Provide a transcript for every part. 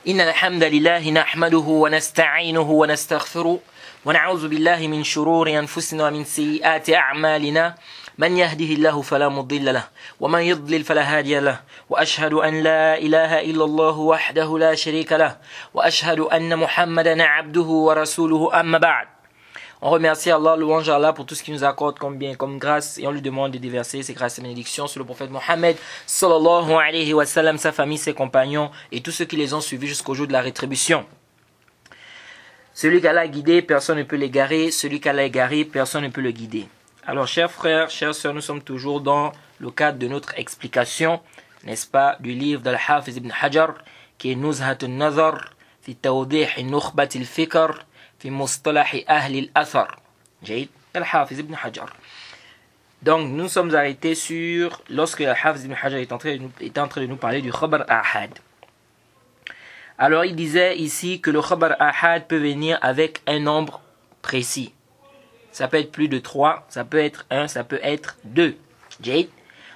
إن الحمد لله نحمده ونستعينه ونستغفره ونعوذ بالله من شرور أنفسنا ومن سيئات أعمالنا من يهده الله فلا مضل له ومن يضلل فلا هادي له وأشهد أن لا إله إلا الله وحده لا شريك له وأشهد أن محمدا عبده ورسوله أما بعد. On remercie Allah, louange à Allah pour tout ce qu'il nous accorde comme bien, comme grâce, et on lui demande de déverser ses grâces et bénédictions sur le prophète Mohammed sallallahu alayhi wa sallam, sa famille, ses compagnons et tous ceux qui les ont suivis jusqu'au jour de la rétribution. Celui qu'Allah a guidé, personne ne peut l'égarer. Celui qu'Allah a égaré, personne ne peut le guider. Alors, chers frères, chères sœurs, nous sommes toujours dans le cadre de notre explication, n'est-ce pas, du livre d'Al-Hafiz ibn Hajar, qui est Nuzhat al-Nazar, fi tawdih al-Nukhbat al-Fikr, fi mustalah ahli al-Athar. Jaïd, Al-Hafiz ibn Hajar. Donc, nous sommes arrêtés sur, lorsque Al-Hafiz ibn Hajar est en train de nous parler du Khabar Ahad. Alors, il disait ici que le Khabar Ahad peut venir avec un nombre précis. Ça peut être plus de 3, ça peut être 1, ça peut être 2. Jaïd.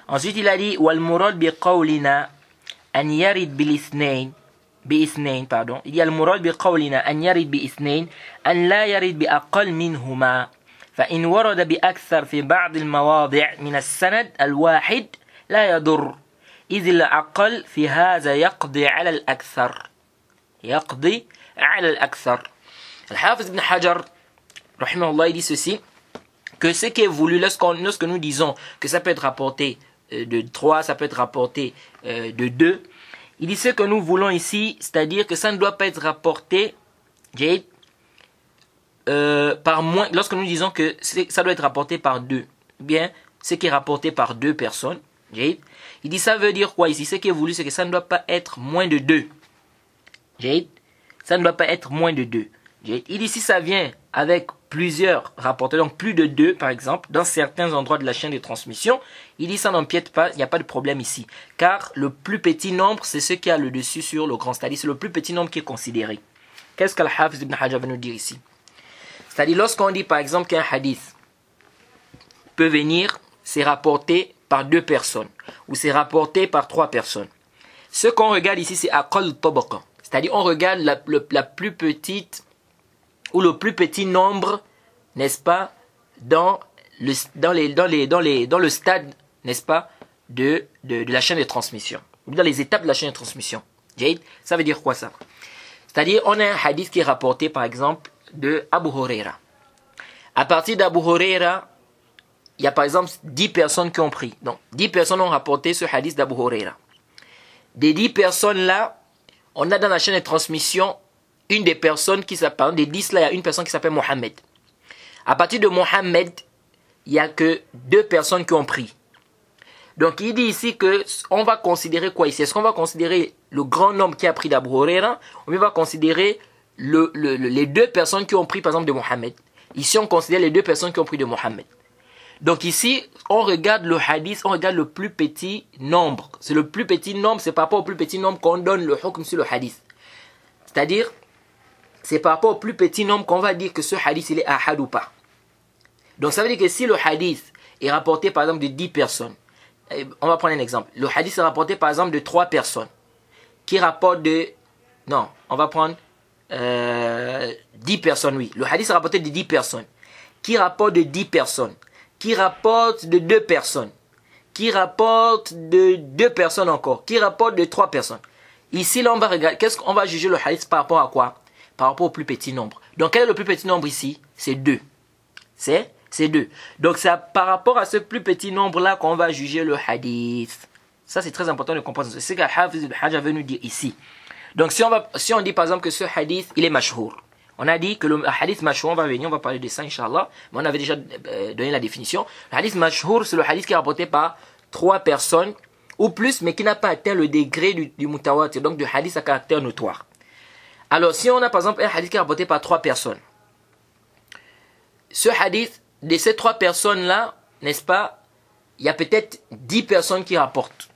Ensuite, il a dit wal murad bi qawlina an yarid bil ithnain bi ithnain, pardon. Il dit al murad bi qawlina an yarid bi ithnain an la yarid bi aqall minhuma fa in warada bi akthar fi ba'd al mawadi' min al sanad al wahid la yadur إذ الأقل في هذا يقضي على الأكثر يقضي على الأكثر. Al-Hafiz ibn Hajar rahimahullah, il dit ceci, que ce qui est voulu lorsque nous disons que ça peut être rapporté de 3, ça peut être rapporté de 2, il dit ce que nous voulons ici, c'est-à-dire que ça ne doit pas être rapporté par moins, lorsque nous disons que ça doit être rapporté par 2, bien ce qui est rapporté par 2 personnes, il dit ça veut dire quoi ici? Ce qui est voulu, c'est que ça ne doit pas être moins de 2. Ça ne doit pas être moins de 2. Il dit si ça vient avec plusieurs rapporteurs, donc plus de 2 par exemple, dans certains endroits de la chaîne de transmission, il dit ça n'empiète pas, il n'y a pas de problème ici. Car le plus petit nombre, c'est ce qui a le dessus sur le grand, c'est-à-dire c'est le plus petit nombre qui est considéré. Qu'est-ce qu'Al-Hafiz ibn Hajar va nous dire ici? C'est-à-dire lorsqu'on dit par exemple qu'un hadith peut venir, c'est rapporté par 2 personnes, ou c'est rapporté par 3 personnes. Ce qu'on regarde ici, c'est Aqal Tabaqa. C'est-à-dire on regarde la plus petite ou le plus petit nombre, n'est-ce pas, dans le stade, n'est-ce pas, de la chaîne de transmission, ou dans les étapes de la chaîne de transmission. Ça veut dire quoi ça? C'est-à-dire on a un hadith qui est rapporté par exemple de Abu Huraira. À partir d'Abu Huraira, il y a par exemple 10 personnes qui ont pris. Donc 10 personnes ont rapporté ce hadith d'Abu Huraira. Des 10 personnes là, on a dans la chaîne de transmission une des personnes qui s'appelle, des 10 là, il y a une personne qui s'appelle Mohammed. À partir de Mohammed, il n'y a que 2 personnes qui ont pris. Donc il dit ici que on va considérer quoi ici? Est-ce qu'on va considérer le grand nombre qui a pris d'Abu Huraira, ou bien on va considérer les 2 personnes qui ont pris par exemple de Mohammed? Ici on considère les 2 personnes qui ont pris de Mohammed. Donc ici, on regarde le hadith, on regarde le plus petit nombre. C'est le plus petit nombre, c'est par rapport au plus petit nombre qu'on donne le hukm sur le hadith. C'est-à-dire, c'est par rapport au plus petit nombre qu'on va dire que ce hadith il est ahad ou pas. Donc ça veut dire que si le hadith est rapporté par exemple de 10 personnes, on va prendre un exemple. Le hadith est rapporté par exemple de 3 personnes qui rapportent de... Non, on va prendre 10 personnes, oui. Le hadith est rapporté de 10 personnes qui rapportent de 10 personnes, qui rapporte de 2 personnes, qui rapporte de 2 personnes encore, qui rapporte de 3 personnes. Ici, là, on va regarder, qu'est-ce qu'on va juger le hadith par rapport à quoi? Par rapport au plus petit nombre. Donc, quel est le plus petit nombre ici? C'est 2. C'est 2. Donc, c'est par rapport à ce plus petit nombre-là qu'on va juger le hadith. Ça, c'est très important de comprendre. C'est ce qu'Al-Hafiz ibn Hajar veut nous dire ici. Donc, si on dit par exemple que ce hadith, il est mashhour. On a dit que le hadith mashhour, on va venir, on va parler de ça, Inch'Allah. Mais on avait déjà donné la définition. Le hadith mashhour, c'est le hadith qui est rapporté par 3 personnes ou plus, mais qui n'a pas atteint le degré du mutawatir, donc du hadith à caractère notoire. Alors, si on a par exemple un hadith qui est rapporté par 3 personnes, ce hadith, de ces 3 personnes-là, n'est-ce pas, il y a peut-être 10 personnes qui rapportent.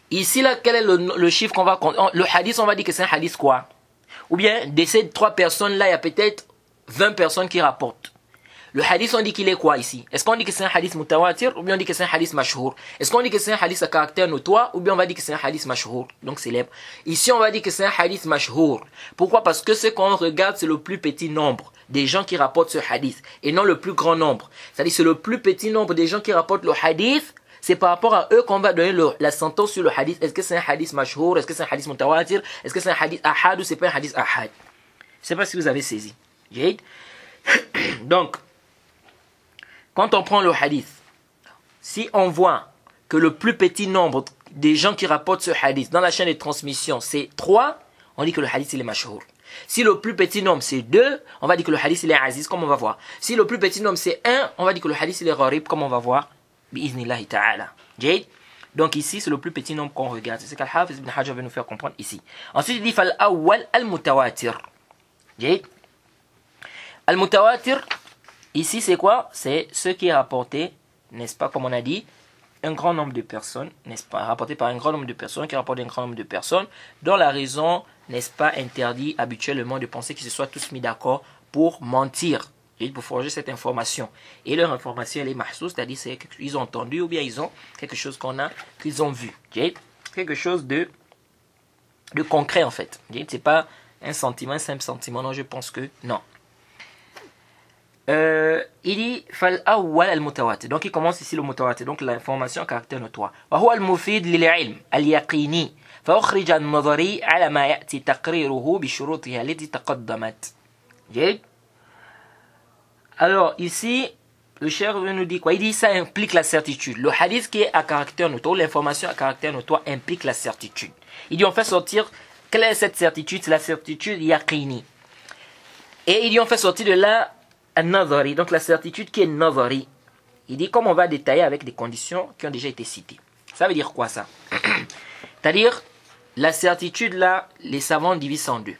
Ici, là, quel est le chiffre qu'on va compter? Le hadith, on va dire que c'est un hadith quoi? Ou bien, de ces 3 personnes-là, il y a peut-être 20 personnes qui rapportent. Le hadith, on dit qu'il est quoi ici? Est-ce qu'on dit que c'est un hadith mutawatir ou bien on dit que c'est un hadith mashhour? Est-ce qu'on dit que c'est un hadith à caractère notoire ou bien on va dire que c'est un hadith mashhour, donc célèbre? Ici, on va dire que c'est un hadith mashhour. Pourquoi? Parce que ce qu'on regarde, c'est le plus petit nombre des gens qui rapportent ce hadith et non le plus grand nombre. C'est-à-dire c'est le plus petit nombre des gens qui rapportent le hadith. C'est par rapport à eux qu'on va donner la sentence sur le hadith. Est-ce que c'est un hadith mashhour? Est-ce que c'est un hadith mutawatir? Est-ce que c'est un hadith ahad ou c'est pas un hadith ahad? Je ne sais pas si vous avez saisi. Donc, quand on prend le hadith, si on voit que le plus petit nombre des gens qui rapportent ce hadith dans la chaîne de transmission, c'est 3, on dit que le hadith il est mashhour. Si le plus petit nombre c'est 2, on va dire que le hadith il est aziz, comme on va voir. Si le plus petit nombre c'est 1, on va dire que le hadith il est gharib, comme on va voir. Bi'iznillahi ta'ala. Donc ici, c'est le plus petit nombre qu'on regarde. C'est ce qu'Al-Hafiz ibn Hajar va nous faire comprendre ici. Ensuite, il dit Fal-awwal al-mutawatir. Al-mutawatir, ici, c'est quoi? C'est ce qui est rapporté, n'est-ce pas, comme on a dit, un grand nombre de personnes, n'est-ce pas, rapporté par un grand nombre de personnes, qui rapporte un grand nombre de personnes, dont la raison, n'est-ce pas, interdit habituellement de penser qu'ils se soient tous mis d'accord pour mentir, pour forger cette information. Et leur information, elle est mahsous, c'est-à-dire qu'ils ont entendu ou bien ils ont quelque chose qu'ils ont vu. Quelque chose de concret en fait. C'est pas un sentiment, un simple sentiment. Non, je pense que non. Il dit fal awwal al mutawatir. Donc il commence ici le mutawatir, donc l'information à caractère notoire. Wa huwa al mufid lil ilm al yaqini fa ukhrij an nadari ala ma yati taqriruhu bi shurutiha allati taqaddamat. Alors ici le cheikh nous dit quoi? Il dit ça implique la certitude. Le hadith qui est à caractère notoire, l'information à caractère notoire implique la certitude. Il dit on fait sortir, quelle est cette certitude? C'est la certitude yaqini. Et il dit on fait sortir de là an-nazari, donc la certitude qui est nazari. Il dit comme on va détailler avec des conditions qui ont déjà été citées. Ça veut dire quoi ça? C'est-à-dire la certitude là, les savants divisent en deux.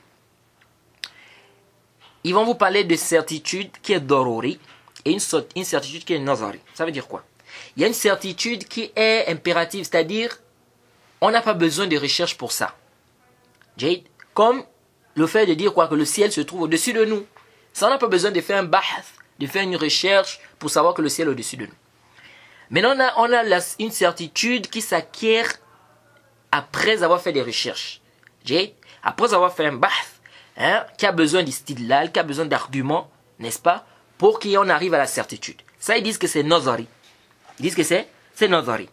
Ils vont vous parler de certitude qui est daruri et une certitude qui est nazari. Ça veut dire quoi? Il y a une certitude qui est impérative, c'est-à-dire on n'a pas besoin de recherche pour ça. Comme le fait de dire quoi, que le ciel se trouve au-dessus de nous. Ça, on n'a pas besoin de faire un bahth, de faire une recherche pour savoir que le ciel est au-dessus de nous. Maintenant, on a une certitude qui s'acquiert après avoir fait des recherches. Après avoir fait un bahth, qui a besoin d'istidlal, qui a besoin d'arguments, n'est-ce pas, pour qu'on arrive à la certitude. Ça, ils disent que c'est nazari. Ils disent que c'est nazari.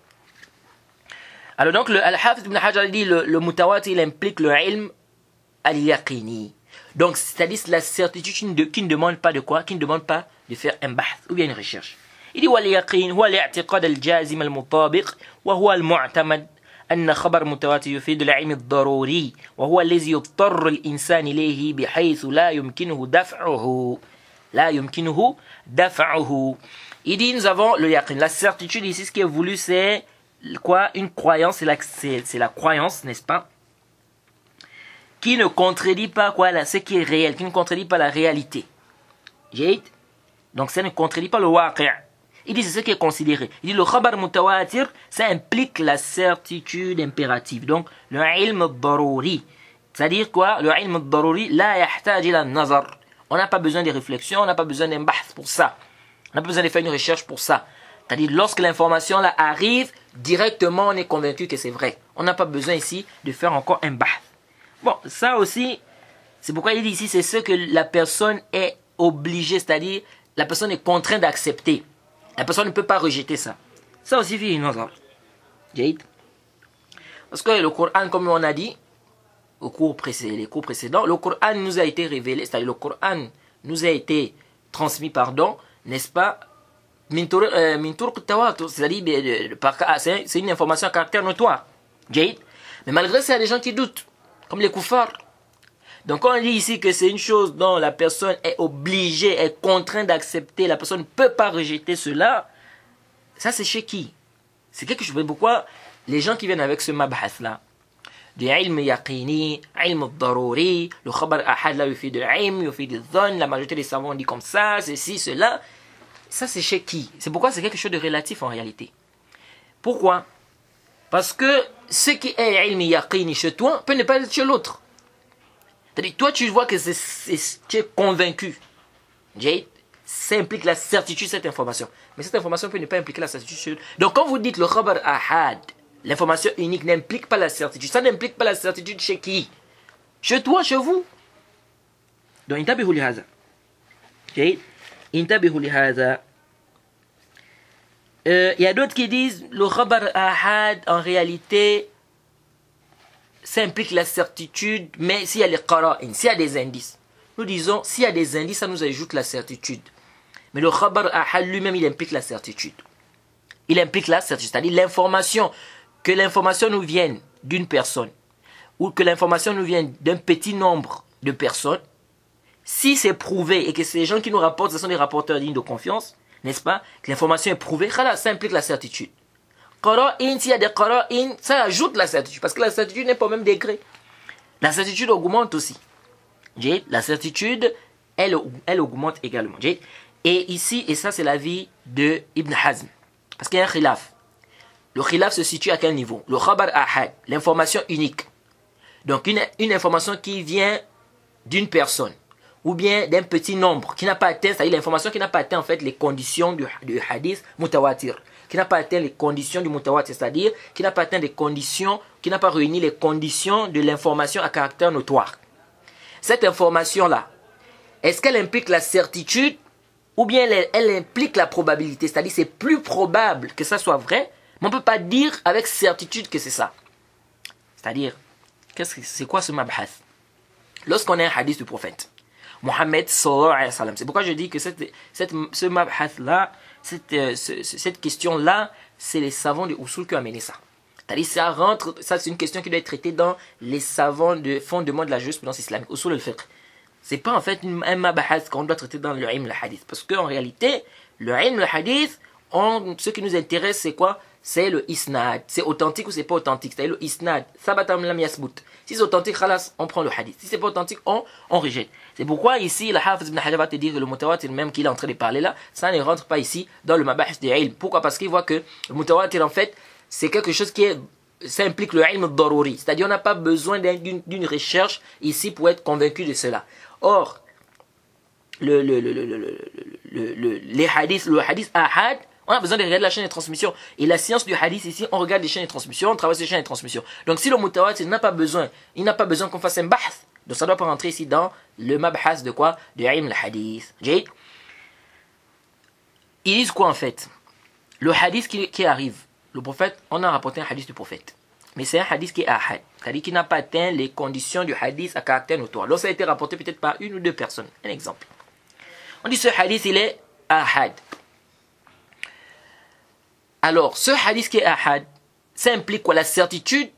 Alors donc, Al-Hafiz ibn Hajar dit le mutawatir, il implique le ilm al-yaqini. Donc, c'est-à-dire la certitude qui ne demande pas de quoi? Qui ne demande pas de faire un bahth ou bien une recherche. Il dit wal-yaqin huwa al-i'tiqad al-jazim al-mutabiq wa huwa al-mu'tamad أن خبر متواتر يفيد العلم الضروري وهو الذي يضطر الإنسان إليه بحيث لا يمكنه دفعه. Il dit nous avons le yaqin. La certitude ici, ce qui est voulu, c'est quoi? Une croyance, c'est la croyance, n'est-ce pas? Qui ne contredit pas quoi, ce qui est réel, qui ne contredit pas la réalité. Donc ça ne contredit pas le waqi'. Il dit c'est ce qui est considéré. Il dit le khabar mutawatir, ça implique la certitude impérative. Donc le ilm al-daruri. C'est-à-dire quoi? Le ilm al-daruri, la yahtaj ila nazar. On n'a pas besoin de réflexion, on n'a pas besoin d'un bahth pour ça. On n'a pas besoin de faire une recherche pour ça. C'est-à-dire lorsque l'information là arrive, directement on est convaincu que c'est vrai. On n'a pas besoin ici de faire encore un bahth. Bon, ça aussi, c'est pourquoi il dit ici, c'est ce que la personne est obligée, c'est-à-dire la personne est contrainte d'accepter. La personne ne peut pas rejeter ça. Ça aussi, fait une autre. Parce que le Coran, comme on a dit, les cours précédents, le Coran nous a été révélé, c'est-à-dire le Coran nous a été transmis, n'est-ce pas, c'est-à-dire c'est une information à caractère notoire. Mais malgré ça, il y a des gens qui doutent. Comme les koufars. Donc quand on dit ici que c'est une chose dont la personne est obligée, est contrainte d'accepter, la personne ne peut pas rejeter cela, ça c'est chez qui? C'est quelque chose. Pourquoi les gens qui viennent avec ce mabhas là, du ilm yaqini, ilm daruri, le khabar ahad là, il fait de ilm, il fait de zon, la majorité des savants dit comme ça, ceci, cela, ça c'est chez qui? C'est pourquoi c'est quelque chose de relatif en réalité. Pourquoi? Parce que ce qui est ilmi yaqini chez toi peut ne pas être chez l'autre. C'est-à-dire, toi tu vois que tu es convaincu. ça implique la certitude, cette information. Mais cette information peut ne pas impliquer la certitude. Donc quand vous dites le khabar ahad, l'information unique n'implique pas la certitude. Ça n'implique pas la certitude chez qui? Chez toi, chez vous. Donc, intabihu li hadha. Intabihu li hadha. Il y a d'autres qui disent le khabar ahad, en réalité, ça implique la certitude, mais s'il y a les qara'in, s'il y a des indices. Nous disons, s'il y a des indices, ça nous ajoute la certitude. Mais le khabar ahad lui-même, il implique la certitude. Il implique la certitude, c'est-à-dire l'information, que l'information nous vienne d'une personne, ou que l'information nous vienne d'un petit nombre de personnes, si c'est prouvé et que ces gens qui nous rapportent, ce sont des rapporteurs dignes de confiance, n'est-ce pas, que l'information est prouvée, ça implique la certitude. Qara'in, s'il y a des qara'in, ça ajoute la certitude, parce que la certitude n'est pas au même degré. La certitude augmente aussi. La certitude, elle augmente également. Et ici, et ça c'est l'avis de Ibn Hazm, parce qu'il y a un khilaf. Le khilaf se situe à quel niveau? Le khabar ahad, l'information unique. Donc une information qui vient d'une personne, ou bien d'un petit nombre, qui n'a pas atteint, c'est-à-dire l'information qui n'a pas atteint en fait les conditions du hadith mutawatir, qui n'a pas atteint les conditions du mutawatir, c'est-à-dire qui n'a pas atteint les conditions, qui n'a pas réuni les conditions de l'information à caractère notoire. Cette information-là, est-ce qu'elle implique la certitude, ou bien elle implique la probabilité, c'est-à-dire c'est plus probable que ça soit vrai, mais on ne peut pas dire avec certitude que c'est ça. C'est-à-dire, c'est quoi ce mabhath? Lorsqu'on a un hadith du prophète Mohammed sallallahu alayhi wa sallam, c'est pourquoi je dis que ce mabhath-là, cette question-là, c'est les savants de Usul qui ont amené ça. C'est-à-dire, ça c'est une question qui doit être traitée dans les savants de fondement de la jurisprudence islamique, Usul al-Fiqh. C'est pas en fait un mabhath qu'on doit traiter dans le ilm al-hadith. Parce qu'en réalité, le ilm al-hadith, ce qui nous intéresse, c'est quoi? C'est le isnad. C'est authentique ou c'est pas authentique. C'est-à-dire le isnad. Sabatam lam yasbut. Si c'est authentique, khalas, on prend le hadith. Si c'est pas authentique, on rejette. C'est pourquoi ici, le Hafiz ibn Hajar va te dire que le mutawatir même qu'il est en train de parler là, ça ne rentre pas ici dans le mabahith de ilm. Pourquoi? Parce qu'il voit que le mutawatir en fait, c'est quelque chose ça implique le ilm daruri. C'est-à-dire on n'a pas besoin d'une recherche ici pour être convaincu de cela. Or, le hadith ahad, on a besoin de regarder la chaîne de transmission. Et la science du hadith ici, on regarde les chaînes de transmission, on travaille sur les chaînes de transmission. Donc si le mutawatir il n'a pas besoin qu'on fasse un bahth, donc ça ne doit pas rentrer ici dans le mabhas de quoi? De ilm al-hadith. Ils disent quoi en fait? Le hadith qui arrive, le prophète, on a rapporté un hadith du prophète. Mais c'est un hadith qui est ahad, c'est-à-dire qui n'a pas atteint les conditions du hadith à caractère notoire. Alors ça a été rapporté peut-être par une ou deux personnes. Un exemple. On dit ce hadith il est ahad. Alors, ce hadith qui est ahad, ça implique quoi? La certitude,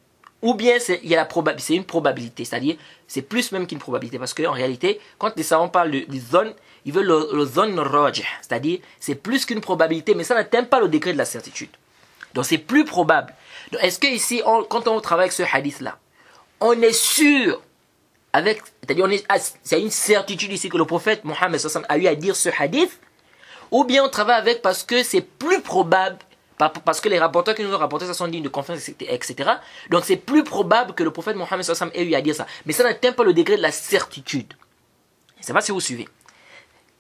ou bien c'est une probabilité, c'est-à-dire c'est plus même qu'une probabilité, parce qu'en réalité, quand les savants parlent de zone, ils veulent le zone rajih, c'est-à-dire c'est plus qu'une probabilité, mais ça n'atteint pas le degré de la certitude. Donc c'est plus probable. Donc est-ce que ici, quand on travaille avec ce hadith-là, on est sûr, c'est-à-dire c'est une certitude ici que le prophète Mohammed a eu à dire ce hadith, ou bien on travaille avec parce que c'est plus probable, parce que les rapporteurs qui nous ont rapporté ça sont dignes de confiance, etc. Donc c'est plus probable que le prophète Mohammed ait eu à dire ça. Mais ça n'atteint pas le degré de la certitude. Je ne sais pas si vous suivez.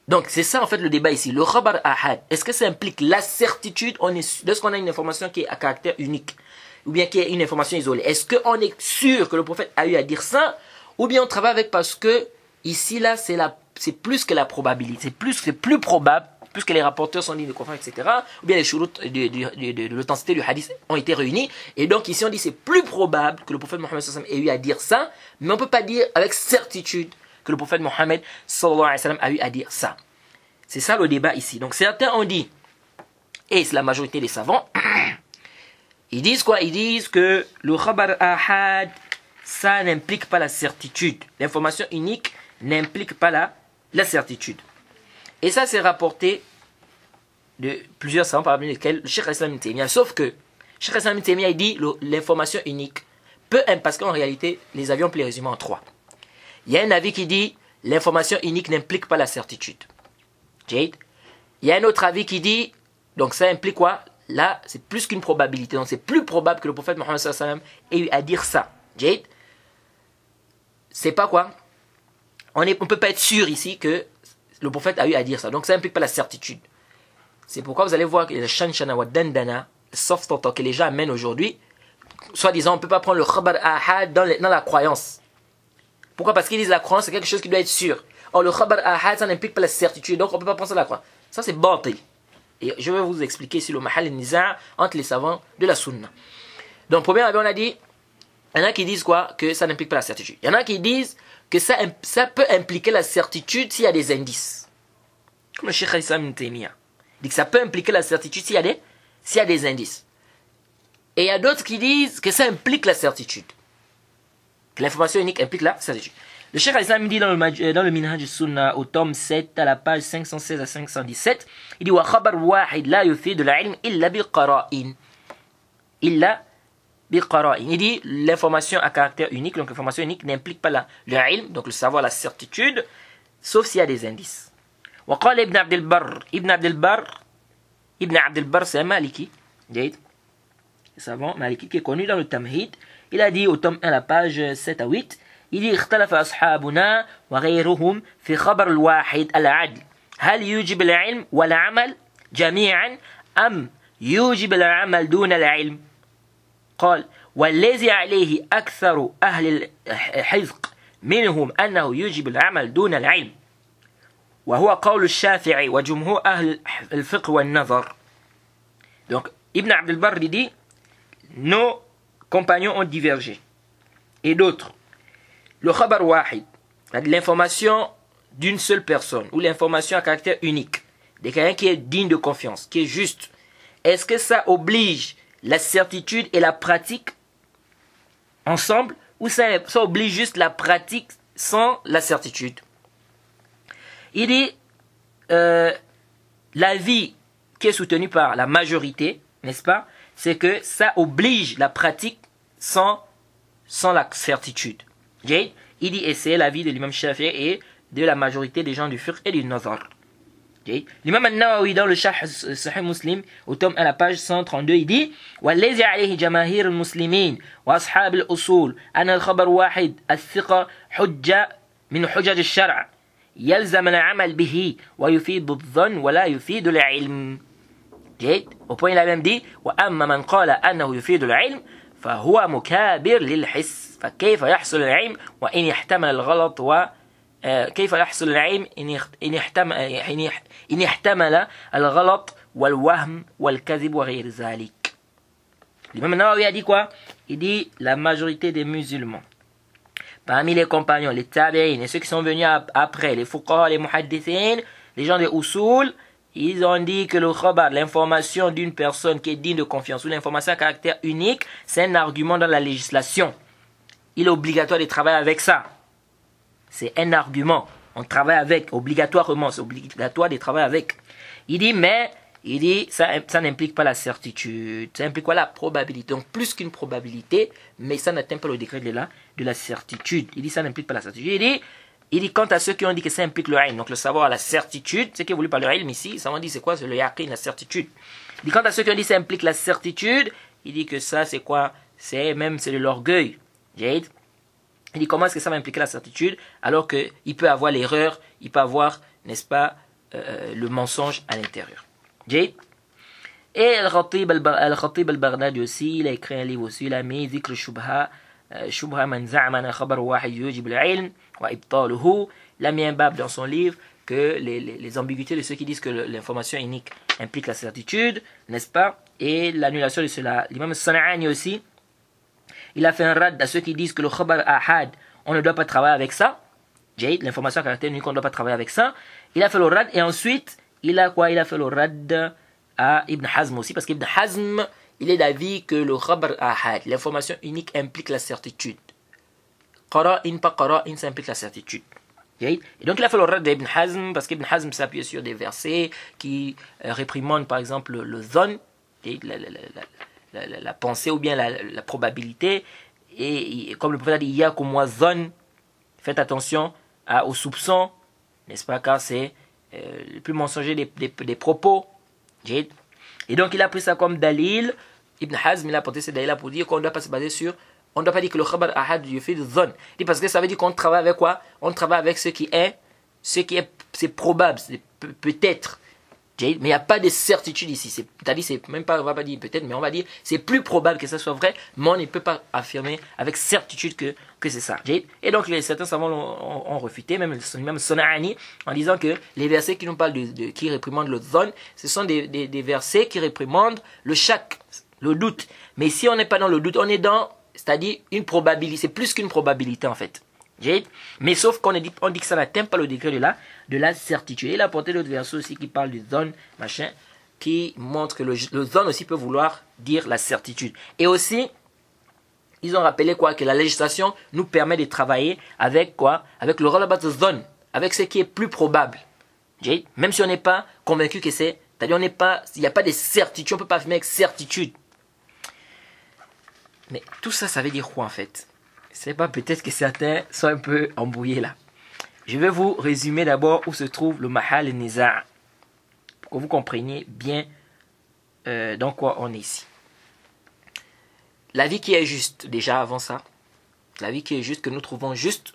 Donc c'est ça en fait le débat ici. Le khabar ahad, est-ce que ça implique la certitude? Lorsqu'on a une information qui est à caractère unique, ou bien qui est une information isolée, est-ce qu'on est sûr que le prophète a eu à dire ça? Ou bien on travaille avec parce que ici là c'est plus que la probabilité, c'est plus probable, puisque les rapporteurs sont dignes de confiance, etc. Ou bien les shurut de l'authenticité du hadith ont été réunis. Et donc ici on dit c'est plus probable que le prophète Mohammed ait eu à dire ça, mais on ne peut pas dire avec certitude que le prophète Mohammed a eu à dire ça. C'est ça le débat ici. Donc certains ont dit, et c'est la majorité des savants, ils disent quoi? Ils disent que le khabar ahad, ça n'implique pas la certitude. L'information unique n'implique pas la certitude. Et ça, c'est rapporté de plusieurs savants, parmi lesquels le Cheikh al-Islam ibn Taymiyyah. Sauf que, Cheikh al-Islam ibn Taymiyyah, il dit l'information unique parce qu'en réalité, les avis on peut les résumer en trois. Il y a un avis qui dit l'information unique n'implique pas la certitude. Il y a un autre avis qui dit, donc ça implique quoi? Là, c'est plus qu'une probabilité. Donc c'est plus probable que le prophète Mohammed ait eu à dire ça. C'est pas quoi? On ne peut pas être sûr ici que le prophète a eu à dire ça. Donc ça n'implique pas la certitude. C'est pourquoi vous allez voir que le shanshana wa dandana, le soft talk que les gens amènent aujourd'hui, soit disant on ne peut pas prendre le khabar ahad dans la croyance. Pourquoi? Parce qu'ils disent la croyance c'est quelque chose qui doit être sûr. Or le khabar ahad ça n'implique pas la certitude, donc on ne peut pas prendre ça dans la croyance. Ça c'est batil. Et je vais vous expliquer ici le mahal al-niza' entre les savants de la sunna. Donc premier on a dit, il y en a qui disent quoi? Que ça n'implique pas la certitude. Il y en a qui disent que ça peut impliquer la certitude s'il y a des indices. Comme le Cheikh Islam Ibn Taymiyyah. Il dit que ça peut impliquer la certitude s'il y a des indices. Et il y a d'autres qui disent que ça implique la certitude. Que l'information unique implique la certitude. Le Cheikh Islam dit dans le Minhaj al-Sunnah au tome 7 à la page 516 à 517, il dit wa khabar wahid la yufidu al-ilm illa bi qara'in. Illa bi qara'in. Il dit l'information à caractère unique, donc l'information unique n'implique pas le ilm, donc le savoir, la certitude, sauf s'il y a des indices. Wa qala Ibn Abd al-Barr. Ibn Abd al-Barr c'est un maliki. Le savant maliki qui est connu dans le Tamhid. Il a dit au tome 1 la page 7 à 8, il dit اختلف أصحابنا وغيرهم في خبر الواحد العدل هل يوجب العلم والعمل جميعا أم يوجب العمل دون العلم قال والذي عليه أكثر أهل الحذق منهم أنه يوجب العمل دون العلم وهو قول الشافعي وجمهور أهل الفقه والنظر. Donc Ibn Abd al-Barr dit nos compagnons ont divergé. Et d'autres, le khabar wahid, l'information d'une seule personne, ou l'information à caractère unique, de quelqu'un qui est digne de confiance, qui est juste, est-ce que ça oblige la certitude et la pratique ensemble, ou ça oblige juste la pratique sans la certitude? Il dit, l'avis qui est soutenu par la majorité, n'est-ce pas, c'est que ça oblige la pratique sans la certitude. Il dit, et c'est l'avis de l'imam Shafi'i et de la majorité des gens du fiqh et du nazar. L'imam al-Nawawi dans le Sahih Muslim, au tome 1, la page 132, il dit وَالَّذِي عَلَيْهِ جَمَاهِيرُ الْمُسْلِمِينَ وَأَصْحَابِ الْأُصُولِ أَنَّ الْخَبَرُ واحد الثقة حجة من حجج الشرع يلزم العمل به ويفيد الظن ولا يفيد العلم. Au point il a même dit وأما من قال أنه يفيد العلم فهو مكابر للحس فكيف يحصل العلم وإن يحتمل الغلط كيف يحصل العلم إن يحتمل الغلط والوهم والكذب وغير ذلك. L'imam Nawawi a dit quoi? Il dit la majorité des musulmans, parmi les compagnons, les tabi'in et ceux qui sont venus après, les fuqaha, les muhaddithin, les gens des usul, ils ont dit que le khabar, l'information d'une personne qui est digne de confiance ou l'information à caractère unique, c'est un argument dans la législation. Il est obligatoire de travailler avec ça. C'est un argument. On travaille avec, obligatoirement, c'est obligatoire de travailler avec. Il dit, ça n'implique pas la certitude. Ça implique quoi? La probabilité. Donc, plus qu'une probabilité, mais ça n'atteint pas le degré de la certitude. Il dit, ça n'implique pas la certitude. Il dit, quant à ceux qui ont dit que ça implique le ilm, donc le savoir, la certitude, ce qui est voulu par le ilm ici, ça on dit, c'est quoi? C'est le yaqin, la certitude. Il dit, quant à ceux qui ont dit que ça implique la certitude, il dit que ça, c'est quoi? C'est de l'orgueil. Il dit, comment est-ce que ça va impliquer la certitude alors qu'il peut avoir l'erreur, il peut avoir, n'est-ce pas, le mensonge à l'intérieur. Et Al-Khatib al-Baghdadi aussi, il a écrit un livre aussi, il a mis Zikr Shubha man za'amana khabar wahid yujib al-ilm wa ibtaluhu. Il a mis un bab dans son livre que les ambiguïtés de ceux qui disent que l'information unique implique la certitude, n'est-ce pas, et l'annulation de cela. L'imam Sana'ani aussi, il a fait un rad à ceux qui disent que le khabar ahad, on ne doit pas travailler avec ça. L'information à caractère unique, on ne doit pas travailler avec ça. Il a fait le rad et ensuite, il a fait le rad à Ibn Hazm aussi, parce qu'Ibn Hazm, il est d'avis que le khabar ahad, l'information unique implique la certitude. Qara'in, pas qara'in, ça implique la certitude. Et donc il a fait le rad d'Ibn Hazm, parce qu'Ibn Hazm s'appuie sur des versets qui réprimandent par exemple le zon, la pensée ou bien la probabilité, et comme le prophète a dit, il y a qu'au moins zone, faites attention aux soupçons, n'est-ce pas, car c'est le plus mensonger des propos. Et donc il a pris ça comme dalil. Ibn Hazm il a porté ce dalil pour dire qu'on ne doit pas se baser sur, on ne doit pas dire que le khabar ahad yufid zone, parce que ça veut dire qu'on travaille avec quoi? On travaille avec ce qui est ce qui est, c'est probable, c'est peut-être. Mais il n'y a pas de certitude ici. C'est-à-dire, c'est même pas, on va pas dire peut-être, mais on va dire, c'est plus probable que ça soit vrai, mais on ne peut pas affirmer avec certitude que c'est ça. Et donc, certains savants ont refuté, même Sona'ani, en disant que les versets qui nous parlent qui réprimandent le zone, ce sont des versets qui réprimandent le shak, le doute. Mais si on n'est pas dans le doute, on est dans, c'est-à-dire une probabilité, c'est plus qu'une probabilité en fait. Mais sauf qu'on dit que ça n'atteint pas le degré de la certitude. Et il a apporté d'autres versets aussi qui parlent du zone, machin, qui montrent que le zone aussi peut vouloir dire la certitude. Et aussi, ils ont rappelé quoi, que la législation nous permet de travailler avec quoi, avec le relabat zone, avec ce qui est plus probable. Même si on n'est pas convaincu que c'est, c'est-à-dire il n'y a pas de certitude, on ne peut pas affirmer avec certitude. Mais tout ça, ça veut dire quoi en fait? C'est pas, peut-être que certains sont un peu embrouillés là. Je vais vous résumer d'abord où se trouve le mahal et niza' pour que vous compreniez bien dans quoi on est ici. La vie qui est juste, déjà avant ça, la vie qui est juste, que nous trouvons juste,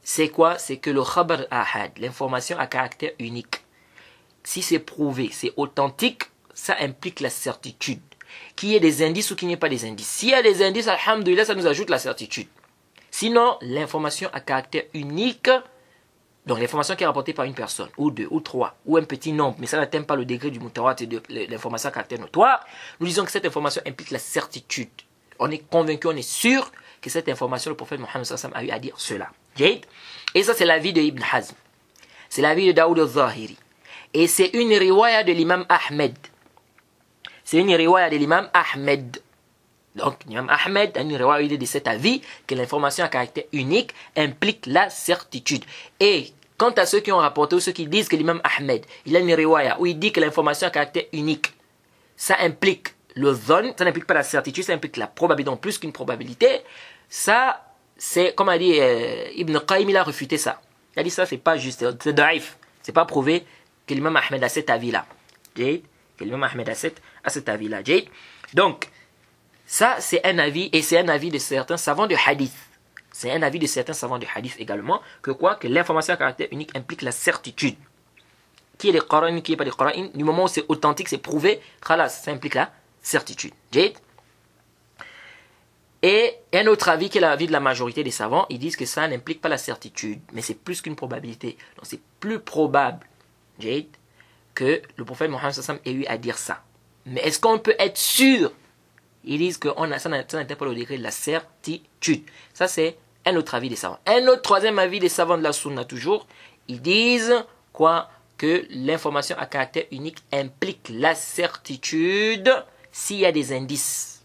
c'est quoi? C'est que le khabar ahad, l'information à caractère unique, si c'est prouvé, c'est authentique, ça implique la certitude. Qu'il y ait des indices ou qu'il n'y ait pas des indices. S'il y a des indices, alhamdoulilah, ça nous ajoute la certitude. Sinon, l'information à caractère unique, donc l'information qui est rapportée par une personne, ou deux, ou trois, ou un petit nombre, mais ça n'atteint pas le degré du mutawatir de l'information à caractère notoire, nous disons que cette information implique la certitude. On est convaincu, on est sûr que cette information, le prophète Mohammed sallallahu alayhi wa sallam a eu à dire cela. Et ça, c'est l'avis de Ibn Hazm. C'est l'avis de Daoud al-Zahiri. Et c'est une riwaya de l'imam Ahmed. C'est une riwaya de l'imam Ahmed. Donc, l'imam Ahmed a une riwaya de cet avis que l'information à caractère unique implique la certitude. Et quant à ceux qui ont rapporté ou ceux qui disent que l'imam Ahmed, il a une riwaya où il dit que l'information à caractère unique, ça implique le zone, ça n'implique pas la certitude, ça implique la probabilité, donc plus qu'une probabilité. Ça, c'est, comme a dit Ibn Qayyim, il a refuté ça. Il a dit ça, c'est pas juste, c'est daif. C'est pas prouvé que l'imam Ahmed a cet avis-là. Que l'imam Ahmed a cet avis-là. Donc, ça, c'est un avis, et c'est un avis de certains savants de hadith. C'est un avis de certains savants de hadith également, que quoi? Que l'information à caractère unique implique la certitude. Qui est des qara'in, qui n'est pas des qara'in, du moment où c'est authentique, c'est prouvé, khalas, ça implique la certitude. Et un autre avis, qui est l'avis de la majorité des savants, ils disent que ça n'implique pas la certitude, mais c'est plus qu'une probabilité. Donc c'est plus probable, que le prophète Mohammed sallam ait eu à dire ça. Mais est-ce qu'on peut être sûr? Ils disent que ça n'atteint pas le degré de la certitude. Ça, c'est un autre avis des savants. Un autre troisième avis des savants de la sunna toujours, ils disent quoi? Que l'information à caractère unique implique la certitude s'il y a des indices.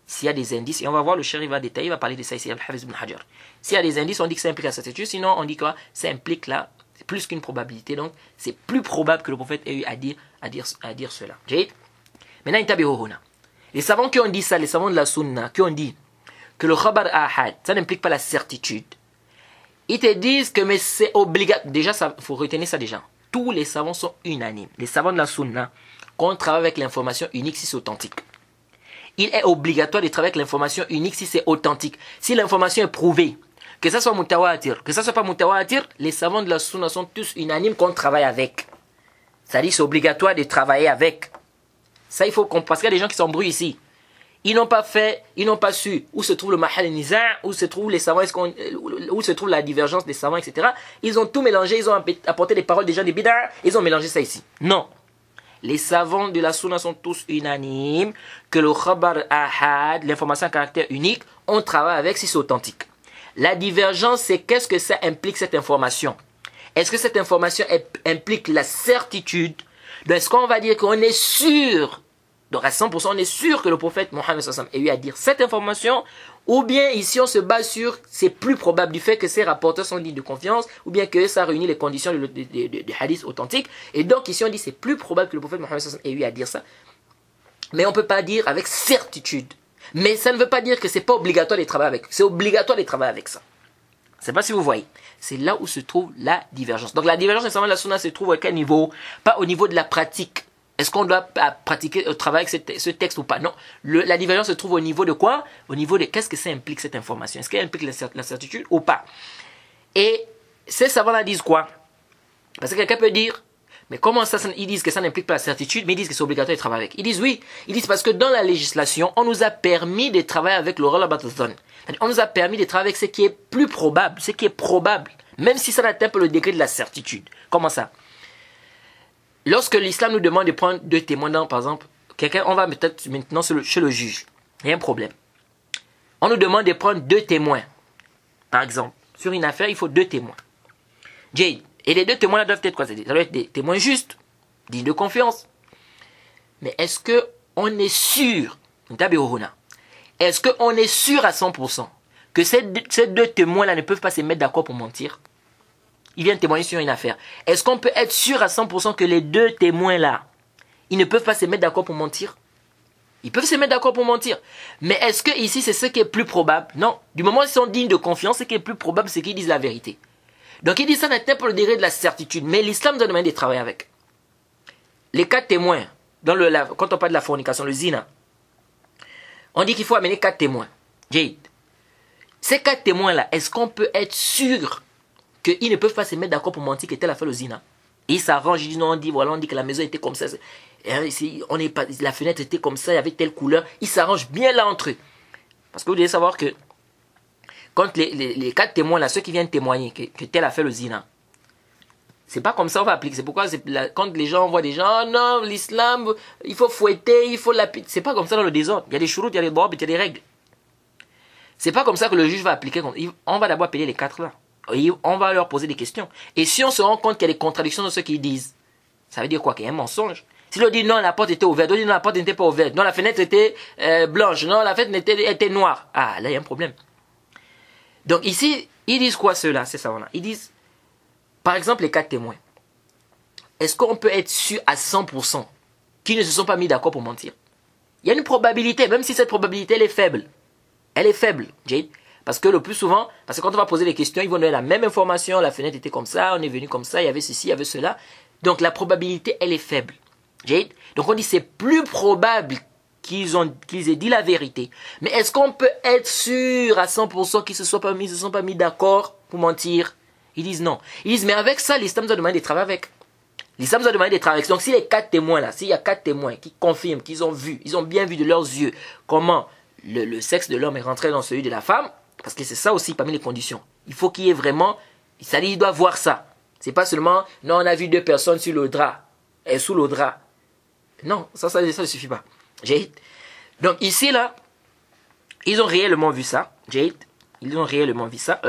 S'il y a des indices, et on va voir, le chéri va détailler, il va parler de ça ici, Al-Hafiz ibn Hajar. S'il y a des indices, on dit que ça implique la certitude, sinon on dit quoi? Ça implique là, c'est plus qu'une probabilité, donc c'est plus probable que le prophète ait eu à dire cela. Maintenant, intabihuhuna. Les savants qui ont dit ça, les savants de la sunna, qui ont dit que le khabar ahad, ça n'implique pas la certitude, ils te disent que mais c'est obligatoire. Déjà, il faut retenir ça déjà. Tous les savants sont unanimes. Les savants de la sunna, qu'on travaille avec l'information unique si c'est authentique. Il est obligatoire de travailler avec l'information unique si c'est authentique. Si l'information est prouvée, que ça soit mutawatir, que ça soit pas mutawatir, les savants de la sunna sont tous unanimes qu'on travaille avec. C'est-à-dire c'est obligatoire de travailler avec. Ça, il faut comprendre. Parce qu'il y a des gens qui s'embrouillent ici. Ils n'ont pas su où se trouve le mahal et niza', où se trouvent les savants, où se trouve la divergence des savants, etc. Ils ont tout mélangé, ils ont apporté des paroles des gens des bid'a, ils ont mélangé ça ici. Non. Les savants de la sunna sont tous unanimes que le khabar ahad, l'information à caractère unique, on travaille avec si c'est authentique. La divergence, c'est qu'est-ce que ça implique cette information? Est-ce que cette information implique la certitude? Donc, est-ce qu'on va dire qu'on est sûr, donc à 100%, on est sûr que le prophète Mohammed sallallahu alayhi wa sallam ait eu à dire cette information, ou bien ici on se base sur, c'est plus probable du fait que ces rapporteurs sont dignes de confiance, ou bien que ça réunit les conditions de hadith authentique, et donc ici on dit c'est plus probable que le prophète Mohammed sallallahu alayhi wa sallam ait eu à dire ça, mais on ne peut pas dire avec certitude. Mais ça ne veut pas dire que c'est pas obligatoire de travailler avec, c'est obligatoire de travailler avec ça. Je ne sais pas si vous voyez. C'est là où se trouve la divergence. Donc la divergence des savants de la sunna se trouve à quel niveau? Pas au niveau de la pratique. Est-ce qu'on doit pratiquer, travailler avec ce texte ou pas? Non. La divergence se trouve au niveau de quoi? Au niveau de qu'est-ce que ça implique cette information? Est-ce qu'elle implique la certitude ou pas? Et ces savants-là disent quoi? Parce que quelqu'un peut dire, mais comment ça, ils disent que ça n'implique pas la certitude, mais ils disent que c'est obligatoire de travailler avec. Ils disent oui, ils disent parce que dans la législation, on nous a permis de travailler avec le Rollabathon. On nous a permis de travailler avec ce qui est plus probable, ce qui est probable, même si ça n'atteint pas le degré de la certitude. Comment ça? Lorsque l'islam nous demande de prendre 2 témoins dans, par exemple, quelqu'un, on va peut-être maintenant chez le juge, il y a un problème. On nous demande de prendre 2 témoins, par exemple. Sur une affaire, il faut 2 témoins. Jade. Et les 2 témoins doivent être quoi? Ça doit être des témoins justes, dignes de confiance. Mais est-ce qu'on est sûr, est-ce qu'on est sûr à 100% que ces 2 témoins-là ne peuvent pas se mettre d'accord pour mentir? Ils viennent témoigner sur une affaire. Est-ce qu'on peut être sûr à 100% que les 2 témoins-là, ils ne peuvent pas se mettre d'accord pour mentir? Ils peuvent se mettre d'accord pour mentir. Mais est-ce que ici c'est ce qui est plus probable? Non. Du moment où ils sont dignes de confiance, ce qui est plus probable, c'est qu'ils disent la vérité. Donc il dit ça n'atteint pas le degré de la certitude. Mais l'islam nous a demandé de travailler avec. Les 4 témoins, quand on parle de la fornication, le zina, on dit qu'il faut amener 4 témoins. Jade. Ces 4 témoins-là, est-ce qu'on peut être sûr qu'ils ne peuvent pas se mettre d'accord pour mentir que tel a fait le zina? Et ils s'arrangent, ils disent non, on dit que la maison était comme ça, la fenêtre était comme ça, il y avait telle couleur. Ils s'arrangent bien là entre eux. Parce que vous devez savoir que quand les 4 témoins, là, ceux qui viennent témoigner que tel a fait le zina, c'est pas comme ça on va appliquer. C'est pourquoi quand les gens voient des gens, oh non, l'islam, il faut fouetter, il faut lapider. C'est pas comme ça dans le désordre. Il y a des chouroutes, il y a des bobs, il y a des règles. C'est pas comme ça que le juge va appliquer. On va d'abord appeler les 4 là. Et on va leur poser des questions. Et si on se rend compte qu'il y a des contradictions dans ce qu'ils disent, ça veut dire quoi? Qu'il y a un mensonge. Si l'on dit non, la porte était ouverte, l'autre dit non, la porte n'était pas ouverte, non, la fenêtre était blanche, non, la fenêtre était noire. Ah, là, il y a un problème. Donc ici, ils disent quoi ceux-là, ces savants-là? Ils disent, par exemple, les 4 témoins. Est-ce qu'on peut être sûr à 100% qu'ils ne se sont pas mis d'accord pour mentir? Il y a une probabilité, même si cette probabilité, elle est faible. Elle est faible, Jade. Parce que le plus souvent, parce que quand on va poser des questions, ils vont donner la même information, la fenêtre était comme ça, on est venu comme ça, il y avait ceci, il y avait cela. Donc la probabilité, elle est faible. Jade. Donc on dit c'est plus probable qu'ils aient dit la vérité. Mais est-ce qu'on peut être sûr à 100% qu'ils ne se sont pas mis d'accord pour mentir? Ils disent non. Ils disent mais avec ça, l'islam nous a demandé de travailler avec. L'islam nous a demandé de travailler avec. Donc si les 4 témoins là, s'il y a 4 témoins qui confirment qu'ils ont vu, ils ont bien vu de leurs yeux comment le sexe de l'homme est rentré dans celui de la femme, parce que c'est ça aussi parmi les conditions. Il faut qu'il y ait vraiment, c'est-à-dire il doit voir ça. C'est pas seulement, non, on a vu 2 personnes sur le drap, sous le drap. Non, ça ne suffit pas. Jade. Donc ici, là, ils ont réellement vu ça. Jade. Ils ont réellement vu ça.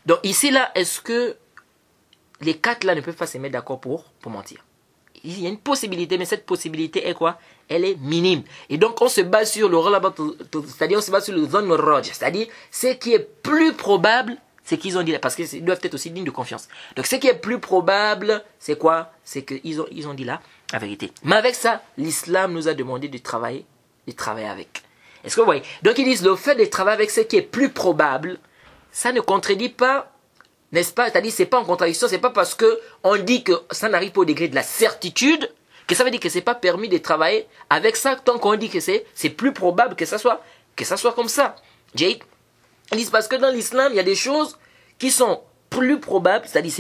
Donc ici, là, est-ce que les 4 là ne peuvent pas se mettre d'accord pour mentir? Il y a une possibilité, mais cette possibilité est quoi? Elle est minime. Et donc on se base sur le c'est-à-dire on se base sur le zone roj, c'est-à-dire ce qui est plus probable, c'est qu'ils ont dit, parce qu'ils doivent être aussi dignes de confiance. Donc ce qui est plus probable, c'est quoi? C'est qu'ils ont dit là la vérité. Mais avec ça, l'islam nous a demandé de travailler avec. Est-ce que vous voyez? Donc ils disent le fait de travailler avec ce qui est plus probable, ça ne contredit pas, n'est-ce pas? C'est-à-dire c'est pas en contradiction, c'est pas parce que on dit que ça n'arrive pas au degré de la certitude que ça veut dire que c'est pas permis de travailler avec ça tant qu'on dit que c'est plus probable que ça soit comme ça. Jake, ils disent parce que dans l'islam, il y a des choses qui sont plus probables, c'est-à-dire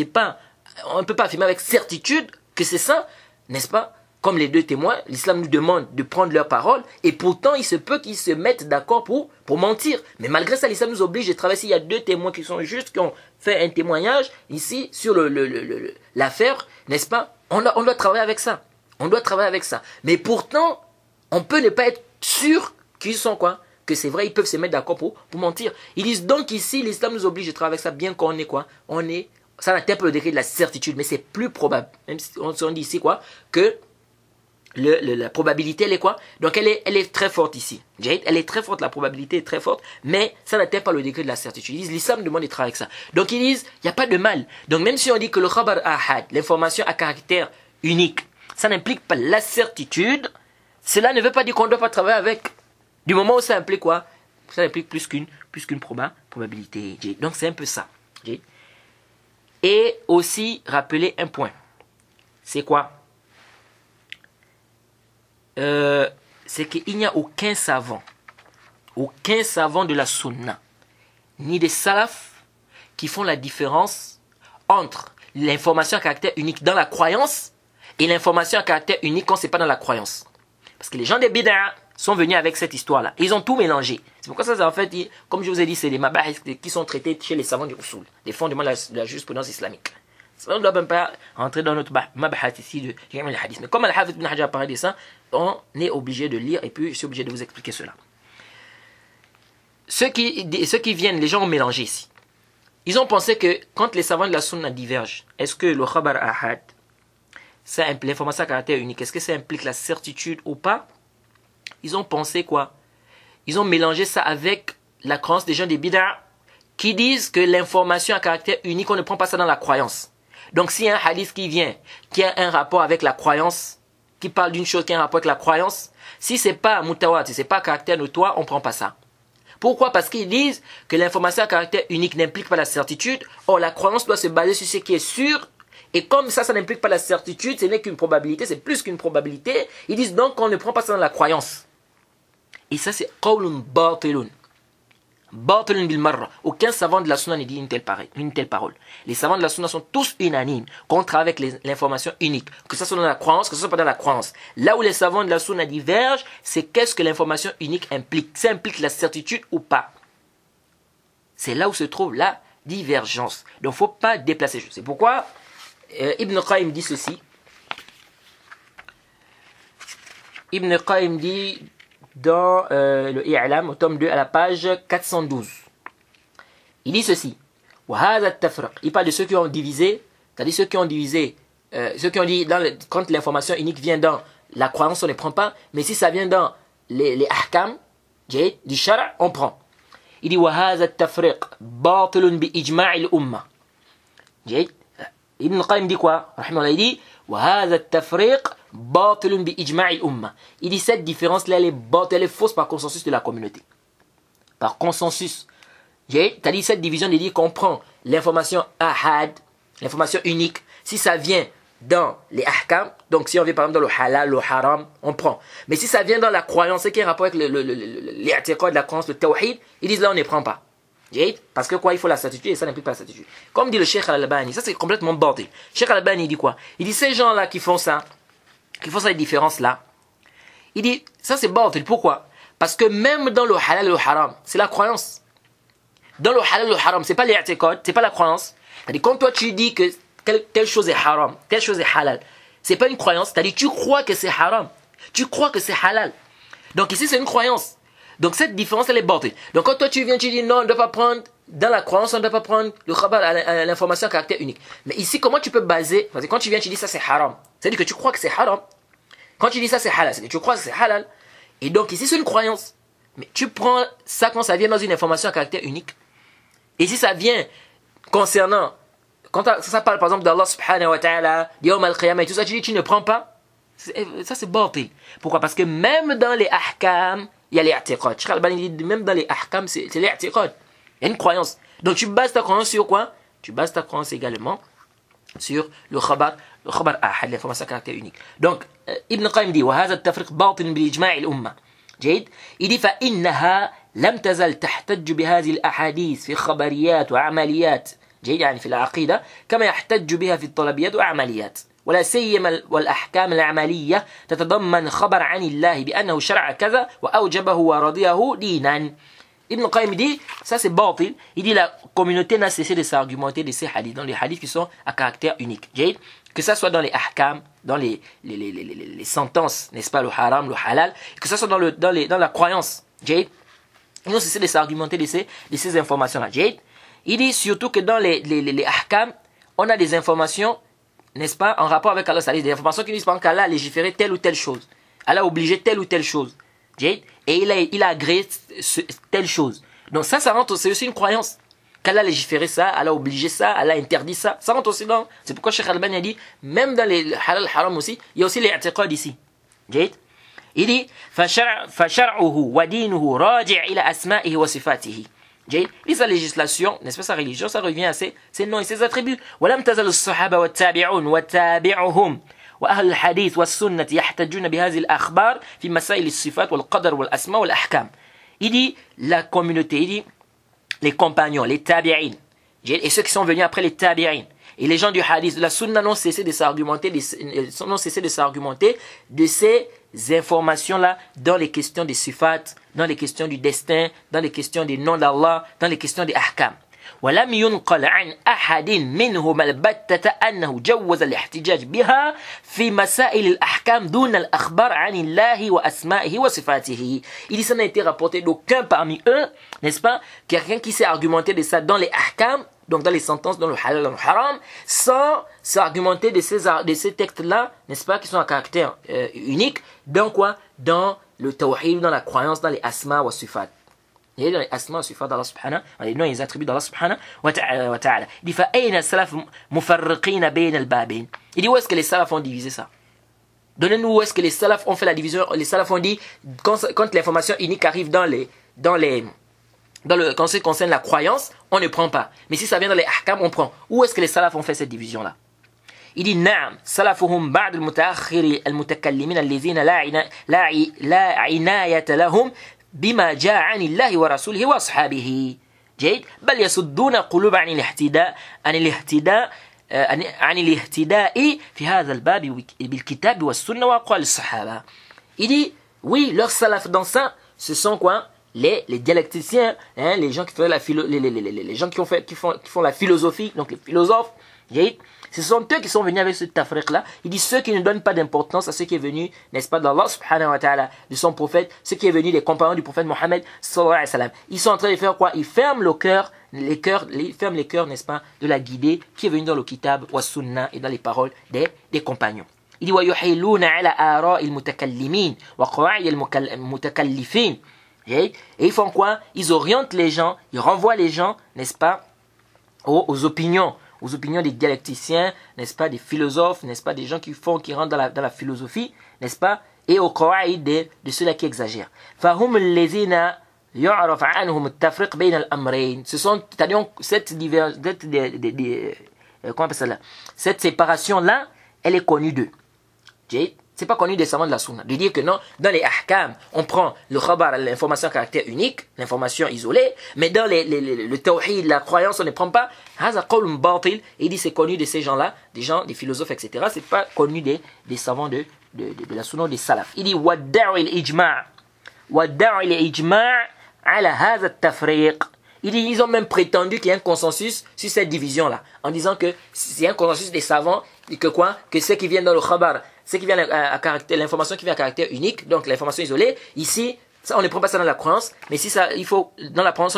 on ne peut pas affirmer avec certitude que c'est ça, n'est-ce pas? Comme les 2 témoins, l'islam nous demande de prendre leur parole et pourtant il se peut qu'ils se mettent d'accord pour mentir. Mais malgré ça, l'islam nous oblige de travailler. S'il y a 2 témoins qui sont justes, qui ont fait un témoignage ici sur l'affaire, n'est-ce pas? On doit travailler avec ça. On doit travailler avec ça. Mais pourtant, on peut ne pas être sûr qu'ils sont quoi? Que c'est vrai, ils peuvent se mettre d'accord pour mentir. Ils disent donc ici, l'islam nous oblige de travailler avec ça, bien qu'on est quoi? Ça n'atteint pas le degré de la certitude, mais c'est plus probable. Même si on dit ici quoi? Que la probabilité, elle est quoi? Donc elle est très forte ici. Elle est très forte, la probabilité est très forte, mais ça n'atteint pas le degré de la certitude. Ils disent, l'islam demande de travailler avec ça. Donc ils disent, il n'y a pas de mal. Donc même si on dit que le khabar ahad, l'information à caractère unique, ça n'implique pas la certitude, cela ne veut pas dire qu'on ne doit pas travailler avec. Du moment où ça implique quoi? Ça implique plus qu'une probabilité. Donc c'est un peu ça. Et aussi rappeler un point. C'est quoi? C'est qu'il n'y a aucun savant de la sunna, ni des salafs, qui font la différence entre l'information à caractère unique dans la croyance et l'information à caractère unique quand c'est pas dans la croyance. Parce que les gens des bid'a sont venus avec cette histoire-là. Ils ont tout mélangé. C'est pourquoi ça, en fait, comme je vous ai dit, c'est des mabahis qui sont traités chez les savants du usul, des fondements de la jurisprudence islamique. On ne doit même pas rentrer dans notre mabahis ici de Jami' al-Hadith. Mais comme Al-Hafidh ibn Hajar a parlé de ça, on est obligé de lire et puis je suis obligé de vous expliquer cela. Ceux qui viennent, les gens ont mélangé ici. Ils ont pensé que quand les savants de la sunna divergent, est-ce que le khabar ahad, l'information à caractère unique, est-ce que ça implique la certitude ou pas? Ils ont pensé quoi? Ils ont mélangé ça avec la croyance des gens des bid'a qui disent que l'information à caractère unique, on ne prend pas ça dans la croyance. Donc s'il y a un hadith qui vient, qui a un rapport avec la croyance, qui parle d'une chose qui a un rapport avec la croyance, si c'est pas mutawatir, si c'est pas à caractère notoire, on prend pas ça. Pourquoi? Parce qu'ils disent que l'information à caractère unique n'implique pas la certitude. Or, la croyance doit se baser sur ce qui est sûr. Et comme ça n'implique pas la certitude, ce n'est qu'une probabilité, c'est plus qu'une probabilité. Ils disent donc qu'on ne prend pas ça dans la croyance. Et ça, c'est qawlun batilun. Batilun bil marra. Aucun savant de la sunna ne dit une telle parole. Les savants de la sunna sont tous unanimes contre avec l'information unique. Que ça soit dans la croyance, que ce soit pas dans la croyance. Là où les savants de la sunna divergent, c'est qu'est-ce que l'information unique implique. Ça implique la certitude ou pas. C'est là où se trouve la divergence. Donc, il ne faut pas déplacer. C'est pourquoi Ibn Qayyim dit ceci. Ibn Qayyim dit dans le I'lam, au tome 2, à la page 412. Il dit ceci. Il parle de ceux qui ont divisé, c'est-à-dire ceux qui ont divisé, ceux qui ont dit quand l'information unique vient dans la croyance, on ne prend pas, mais si ça vient dans les ahkam, du shara', on prend. Il dit وَهَذَا التَّفْرِقْ بَاطِلٌ بِإِجْمَاعِ الْأُمَّةِ. Ibn Qayyim dit quoi? Il dit وَهَذَا التَّفْرِقْ بَاطِلٌ بِإِجْمَاعِ الْأُمَّةِ. Il dit cette différence-là, elle est fausse par consensus de la communauté. Par consensus. C'est-à-dire cette division, il dit qu'on prend l'information ahad, l'information unique, si ça vient dans les ahkam, donc si on vient par exemple dans le halal, le haram, on prend. Mais si ça vient dans la croyance, ce qui est un rapport avec les i'tiqad de la croyance, le tawhid, ils disent là on ne prend pas. Parce que quoi, il faut la certitude et ça n'implique pas la certitude. Comme dit le Cheikh Al-Albani, ça c'est complètement bordé. Cheikh Al-Albani il dit quoi? Il dit ces gens-là qui font ça, cette différence-là, il dit ça c'est bordé. Pourquoi? Parce que même dans le halal et le haram, c'est la croyance. Dans le halal et le haram, c'est pas l'i'tiqad, c'est pas la croyance. C'est-à-dire quand toi tu dis que telle chose est haram, telle chose est halal, c'est pas une croyance, c'est-à-dire tu crois que c'est haram, tu crois que c'est halal. Donc ici c'est une croyance. Donc cette différence elle est bordée. Donc quand toi tu viens, tu dis non, on ne doit pas prendre, dans la croyance on ne doit pas prendre le khabar à l'information à caractère unique. Mais ici comment tu peux baser, parce que quand tu viens tu dis ça c'est haram, c'est-à-dire que tu crois que c'est haram. Quand tu dis ça c'est halal, c'est-à-dire que tu crois que c'est halal. Et donc ici c'est une croyance. Mais tu prends ça quand ça vient dans une information à caractère unique. Et si ça vient concernant, quand ça parle par exemple d'Allah subhanahu wa ta'ala, d'Yawm al-Qiyamah et tout ça, tu dis tu ne prends pas, ça c'est bordé. Pourquoi? Parce que même dans les ahkam, il y a les i'tiqad. Cheikh Al-Albani dit même dans les ahkam, c'est les i'tiqad. Il y a une croyance. Donc tu bases ta croyance sur quoi? Tu bases ta croyance également sur le khabar ahad, l'information à caractère unique. Donc Ibn Qayyim dit وهذا التفريق باطل بإجماع الأمة. جيد. Il dit فإنها لم تزل تحتج بهذه الأحاديث في خبريات وعمليات، جيد، يعني في العقيدة، كما يحتج بها في الطلبيات وعمليات، ولا سيما والأحكام العملية تتضمن خبر عن الله بأنه شرع كذا وأوجبه ورضيه دينا. Ibn Qayyim dit, ça c'est batil. Il dit la communauté n'a cessé de s'argumenter de ces hadiths, dans les hadiths qui sont à caractère unique. Que ça soit dans les ahkam, dans les sentences, n'est-ce pas, le haram, le halal, que ça soit dans la croyance. Ils ont cessé de s'argumenter de ces informations-là. Il dit surtout que dans les ahkam, on a des informations, n'est-ce pas, en rapport avec Allah, c'est-à-dire des informations qui disent par exemple qu'Allah a légiféré telle ou telle chose. Allah a obligé telle ou telle chose. Et il a agréé telle chose. Donc ça rentre, c'est aussi une croyance. Qu'Allah a légiféré ça, Allah a obligé ça, Allah a interdit ça. Ça rentre aussi dans. C'est pourquoi Cheikh Al-Albani a dit, même dans les halal haram aussi, il y a aussi les i'tiqad ici. Il dit, فَشَرْعُهُ وَدِينُهُ رَاجِعْ إِلَى أَسْمَائِهِ وَصِفَاتِهِ. Il dit sa législation, n'est-ce pas, sa religion, ça revient à ses noms et ses attributs. وَلَمْ تَزَلُ الصَّحَابَةُ وَالتَّابِعُونَ وَتَّابِعُهُمْ وأهل الحديث والسنة يحتجون بهذه الأخبار في مسائل الصفات والقدر والأسماء والأحكام. Il dit la communauté, il dit les compagnons, les tabi'in, Et ceux qui sont venus après les tabi'in. Et les gens du hadith, de la sunna n'ont cessé de s'argumenter, de ces informations-là dans les questions des sifat, dans les questions du destin, dans les questions des noms d'Allah, dans les questions des ahkam. ولم ينقل عن أحد منهم البتة أنه جوز الاحتجاج بها في مسائل الأحكام دون الأخبار عن الله وأسمائه وصفاته. Il dit ça n'a été rapporté d'aucun parmi eux, n'est-ce pas, quelqu'un qui s'est argumenté de ça dans les ahkam, donc dans les sentences, dans le halal, dans le haram, sans s'argumenter de ces textes-là, n'est-ce pas, qui sont à caractère unique, dans quoi? Dans le tawhid, dans la croyance, dans les asma wa sifat. Il y a les asma wa sifat d'Allah subhanahu, les noms et les attributs d'Allah subhanahu wa ta'ala. Il dit, فَأَيْنَ السَّلَفُ مُفَرِّقِينَ بَيْنَ الْبَابِينَ. Il dit, où est-ce que les salafs ont divisé ça? Donnez-nous où est-ce que les salafs ont fait la division. Les salafs ont dit, quand l'information unique arrive quand ce qui concerne la croyance, on ne prend pas. Mais si ça vient dans les ahkam, on prend. Où est-ce que les salafs ont fait cette division-là? Il dit, نعم سلفهم بعد المتأخر المتكلمين الذين لا عناية لهم بما جاء عن الله ورسوله وأصحابه. جيد. بل يصدون قلوب عن الاهتداء في هذا الباب بالكتاب والسنة وأقوال الصحابة. Il dit, oui, leurs salafs dans ça, ce sont quoi? Les dialecticiens, hein, les gens qui font les gens qui font la philosophie, donc les philosophes, ce sont eux qui sont venus avec ce tafriq là. Il dit ceux qui ne donnent pas d'importance à ce qui est venu, n'est-ce pas, d'Allah subhanahu wa ta'ala, de son prophète, ce qui est venu des compagnons du prophète Mohammed sallallahu alayhi wa sallam. Ils sont en train de faire quoi? Ils ferment les cœurs, n'est-ce pas, de la guidée qui est venue dans le kitab wa sunna et dans les paroles des compagnons. Il dit وَيُحِلُّونَ عَلَى آرَاءِ الْمُتَكَلِّمِينَ وَقَوَاعِدِ الْمُتَكَلِّفِينَ. Et ils font quoi? Ils orientent les gens, ils renvoient les gens, n'est-ce pas, aux opinions des dialecticiens, n'est-ce pas, des philosophes, n'est-ce pas, des gens qui rentrent dans la philosophie, n'est-ce pas, et aux qawaïd de ceux-là qui exagèrent. فَهُمُ الَّذِينَ يُعْرَفَ عَنْهُمُ التَّفْرِقُ بَيْنَ الْأَمْرَيْنِ. Ce sont, c'est-à-dire, cette séparation-là, elle est connue d'eux. C'est pas connu des savants de la sunna. De dire que non, dans les ahkam, on prend le khabar, l'information à caractère unique, l'information isolée, mais dans le tawhid, la croyance, on ne prend pas. Haza qawlun batil. Et il dit c'est connu de ces gens-là, des philosophes, etc. C'est pas connu des savants de la sunna, des salaf. Il dit wadda'u al-ijma' ala hadha at-tafriq. Il dit ils ont même prétendu qu'il y a un consensus sur cette division-là, en disant que c'est un consensus des savants, et que quoi, que ceux qui viennent dans le khabar, ceux qui viennent à caractère, l'information qui vient à caractère unique, donc l'information isolée, ici, ça, on ne prend pas ça dans la croyance, mais si ça, il faut, dans la croyance,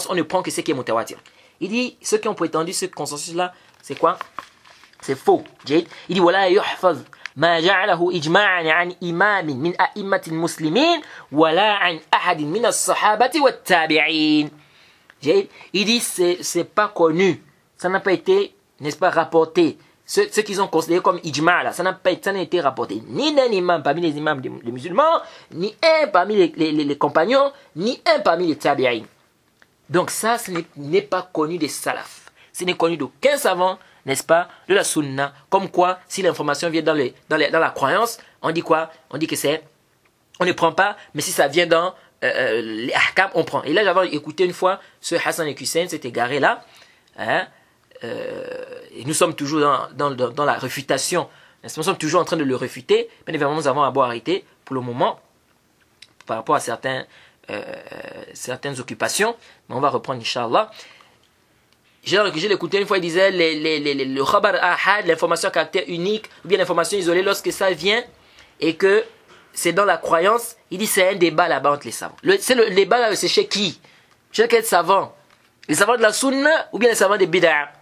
on ne prend que ce qui est mutawatir. Il dit, ceux qui ont prétendu ce consensus-là, c'est quoi? C'est faux. Il dit, وَلَا يُحْفَظْ ما جعله إجماعا عن إمام من أئمة المسلمين ولا عن أحد من الصحابة والتابعين. Il dit, c'est pas connu, ça n'a pas été, n'est-ce pas, rapporté. Ce qu'ils ont considéré comme ijma, là, ça n'a été rapporté ni d'un imam parmi les imams des musulmans, ni un parmi les compagnons, ni un parmi les tabi'in. Donc ça, ce n'est pas connu des salafs. Ce n'est connu d'aucun savant, n'est-ce pas, de la sunna. Comme quoi, si l'information vient dans la croyance, on dit quoi? On dit que on ne prend pas, mais si ça vient dans les ahkam, on prend. Et là, j'avais écouté une fois ce Hassan et Hussein s'est égaré là, hein, et nous sommes toujours dans la réfutation. Nous sommes toujours en train de le réfuter. Bien évidemment, nous avons à boire arrêter pour le moment par rapport à certaines occupations. Mais on va reprendre, Inch'Allah. J'ai l'écouté une fois, il disait le khabar ahad, l'information à caractère unique, ou bien l'information isolée, lorsque ça vient et que c'est dans la croyance, il dit c'est un débat là-bas entre les savants. Le débat là, c'est chez qui? Chez quel savant? Les savants de la sunna ou bien les savants des bid'a?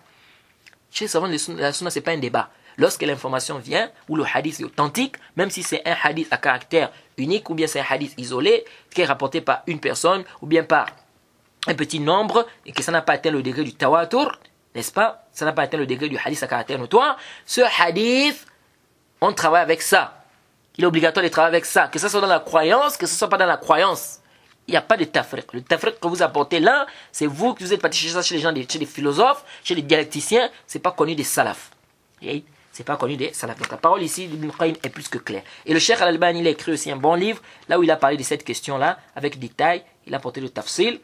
Chez les savants de la sunna, c'est pas un débat. Lorsque l'information vient, ou le hadith est authentique, même si c'est un hadith à caractère unique, ou bien c'est un hadith isolé, qui est rapporté par une personne, ou bien par un petit nombre, et que ça n'a pas atteint le degré du tawatur, n'est-ce pas? Ça n'a pas atteint le degré du hadith à caractère notoire. Ce hadith, on travaille avec ça. Il est obligatoire de travailler avec ça. Que ce soit dans la croyance, que ce soit pas dans la croyance. Il n'y a pas de tafriq. Le tafriq que vous apportez là, c'est vous qui vous êtes parti chercher ça chez les gens, chez les philosophes, chez les dialecticiens. C'est pas connu des salafs. C'est pas connu des salafs. Donc la parole ici d'Ibn Qayyim est plus que claire. Et le Cheikh Al-Albani, il a écrit aussi un bon livre, là où il a parlé de cette question-là, avec détail. Il a apporté le tafsil.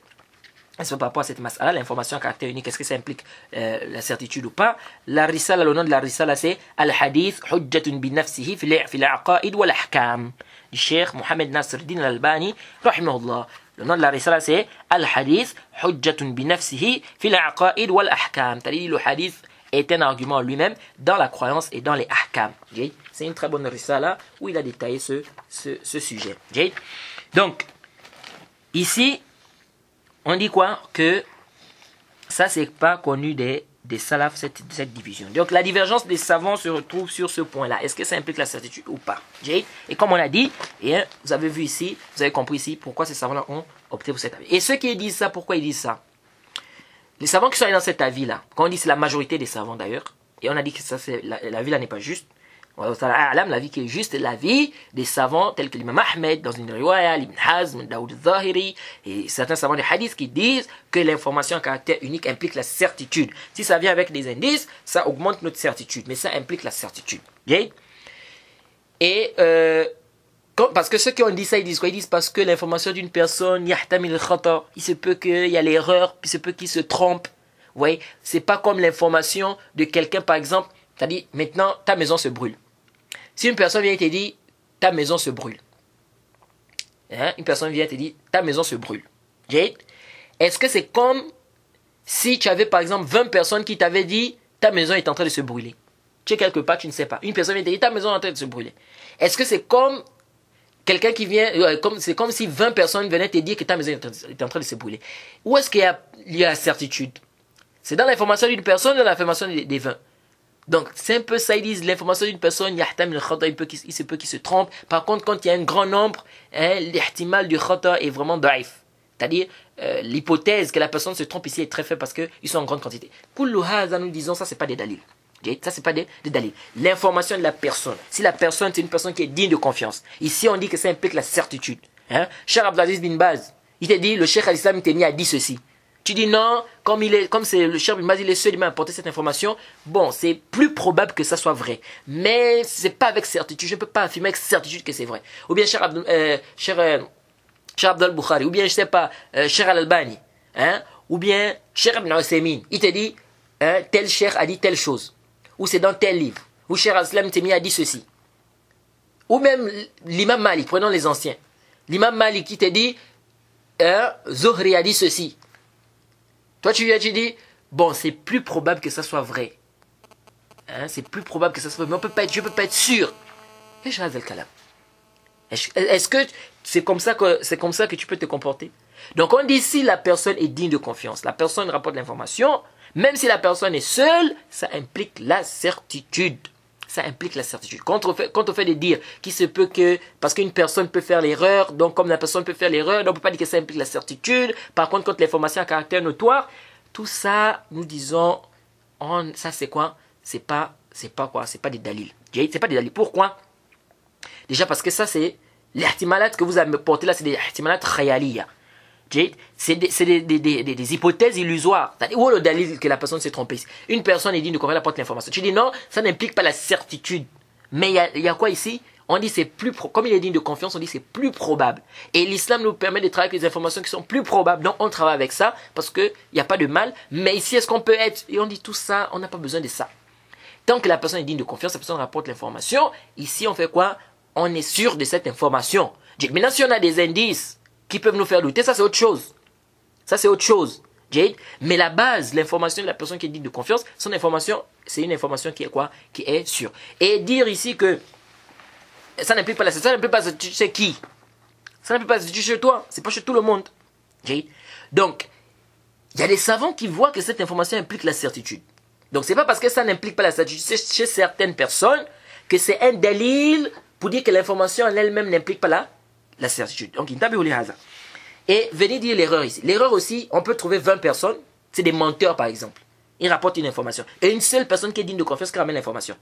c'est par rapport à cette mas'ala, l'information à caractère unique, est-ce que ça implique la certitude ou pas? La risala, le nom de la risala, c'est Al-Hadith Hujjatun bi nafsihi fil aqaid wal ahkam du Cheikh Mohamed Nasruddin Al-Albani, rahimahullah. Le nom de la risala, c'est Al-Hadith Hujjatun bi nafsihi fil aqaid wal ahkam. C'est-à-dire, le hadith est un argument lui-même dans la croyance et dans les ahkam. C'est une très bonne risala où il a détaillé ce sujet. Donc, ici, on dit quoi? Que ça, c'est pas connu des salafs, cette division. Donc, la divergence des savants se retrouve sur ce point-là. Est-ce que ça implique la certitude ou pas? Et comme on l'a dit, et vous avez vu ici, vous avez compris ici pourquoi ces savants-là ont opté pour cet avis. Et ceux qui disent ça, pourquoi ils disent ça? Les savants qui sont allés dans cet avis-là, quand on dit c'est la majorité des savants d'ailleurs, et on a dit que ça, l'avis-là n'est pas juste. L'avis qui est juste, l'avis des savants tels que l'imam Ahmed dans une riwaya, l'Ibn Hazm, Daoud al-Zahiri et certains savants des hadiths qui disent que l'information à caractère unique implique la certitude. Si ça vient avec des indices, ça augmente notre certitude, mais ça implique la certitude. Et parce que ceux qui ont dit ça, ils disent quoi? Ils disent parce que l'information d'une personne, yahtamil khata, il se peut qu'il y a l'erreur, puis il se peut qu'il se trompe. Vous voyez, c'est pas comme l'information de quelqu'un, par exemple, c'est-à-dire maintenant ta maison se brûle. Si une personne vient et te dit ta maison se brûle, une personne vient et te dit ta maison se brûle, est-ce que c'est comme si tu avais par exemple 20 personnes qui t'avaient dit ta maison est en train de se brûler? Tu es quelque part, tu ne sais pas. Une personne vient te dire ta maison est en train de se brûler. Est-ce que c'est comme quelqu'un qui vient, c'est comme si 20 personnes venaient te dire que ta maison est en train de se brûler? Où est-ce qu'il y a la certitude? C'est dans l'information d'une personne ou dans l'information des 20? Donc, c'est un peu ça, ils disent l'information d'une personne, il se peut qu'il se trompe. Par contre, quand il y a un grand nombre, l'ihtimal du khata est vraiment daif. C'est-à-dire, l'hypothèse que la personne se trompe ici est très faible parce qu'ils sont en grande quantité. Kullu hadha, nous disons, ça, c'est pas des dalils. Ça, c'est pas des dalils. L'information de la personne. Si la personne, c'est une personne qui est digne de confiance. Ici, on dit que ça implique la certitude. Cheikh Abdelaziz bin Baz, il t'a dit, le Cheikh al-Islam Taymiyyah a dit ceci. Tu dis non, comme c'est le Cheikh bin Baz, il est seul, il m'a apporté cette information. Bon, c'est plus probable que ça soit vrai. Mais c'est pas avec certitude. Je ne peux pas affirmer avec certitude que c'est vrai. Ou bien Cheikh Abdel Bukhari, ou bien je sais pas, Cheikh Al-Albani, ou bien Cheikh Ibn Uthaymin. Il te dit, tel Cheikh a dit telle chose. Ou c'est dans tel livre. Ou Cheikh Al-Islam Taymiyyah a dit ceci. Ou même l'imam Malik, prenons les anciens. L'imam Malik qui te dit, Zuhri a dit ceci. Toi, tu dis, bon, c'est plus probable que ça soit vrai. C'est plus probable que ça soit vrai. Mais je ne peux pas être sûr. Est-ce que c'est comme ça que tu peux te comporter? Donc, on dit si la personne est digne de confiance, la personne rapporte l'information, même si la personne est seule, ça implique la certitude. Ça implique la certitude. Quand on fait des dires qui se peut que, parce qu'une personne peut faire l'erreur, donc comme la personne peut faire l'erreur, donc on ne peut pas dire que ça implique la certitude. Par contre, quand l'information a caractère notoire, tout ça, nous disons, ça c'est quoi? C'est pas quoi? C'est pas des dalils. C'est pas des dalils. Pourquoi? Déjà parce que ça c'est, les ihtimalat que vous avez porté là, c'est des ihtimalat khayaliya. C'est des hypothèses illusoires. Où est le dalil que la personne s'est trompée? Une personne est digne de confiance, elle apporte l'information. Tu dis non, ça n'implique pas la certitude. Mais il y a quoi ici? On dit c'est plus comme il est digne de confiance, on dit c'est plus probable. Et l'islam nous permet de travailler avec les informations qui sont plus probables. Donc on travaille avec ça parce qu'il n'y a pas de mal. Mais ici, est-ce qu'on peut être? Et on dit tout ça, on n'a pas besoin de ça. Tant que la personne est digne de confiance, la personne rapporte l'information. Ici, on fait quoi? On est sûr de cette information. Maintenant, si on a des indices qui peuvent nous faire douter, ça c'est autre chose. Ça c'est autre chose. Mais la base, l'information de la personne qui est digne de confiance, son information, c'est une information qui est quoi? Qui est sûre. Et dire ici que ça n'implique pas la certitude, ça n'implique pas la certitude chez qui? Ça n'implique pas la certitude chez toi, c'est pas chez tout le monde. Donc, il y a des savants qui voient que cette information implique la certitude. Donc, c'est pas parce que ça n'implique pas la certitude chez certaines personnes que c'est un dalil pour dire que l'information en elle-même n'implique pas la certitude. Donc, et venez dire l'erreur ici. L'erreur aussi, on peut trouver 20 personnes, c'est des menteurs par exemple. Ils rapportent une information. Et une seule personne qui est digne de confiance qui ramène l'information.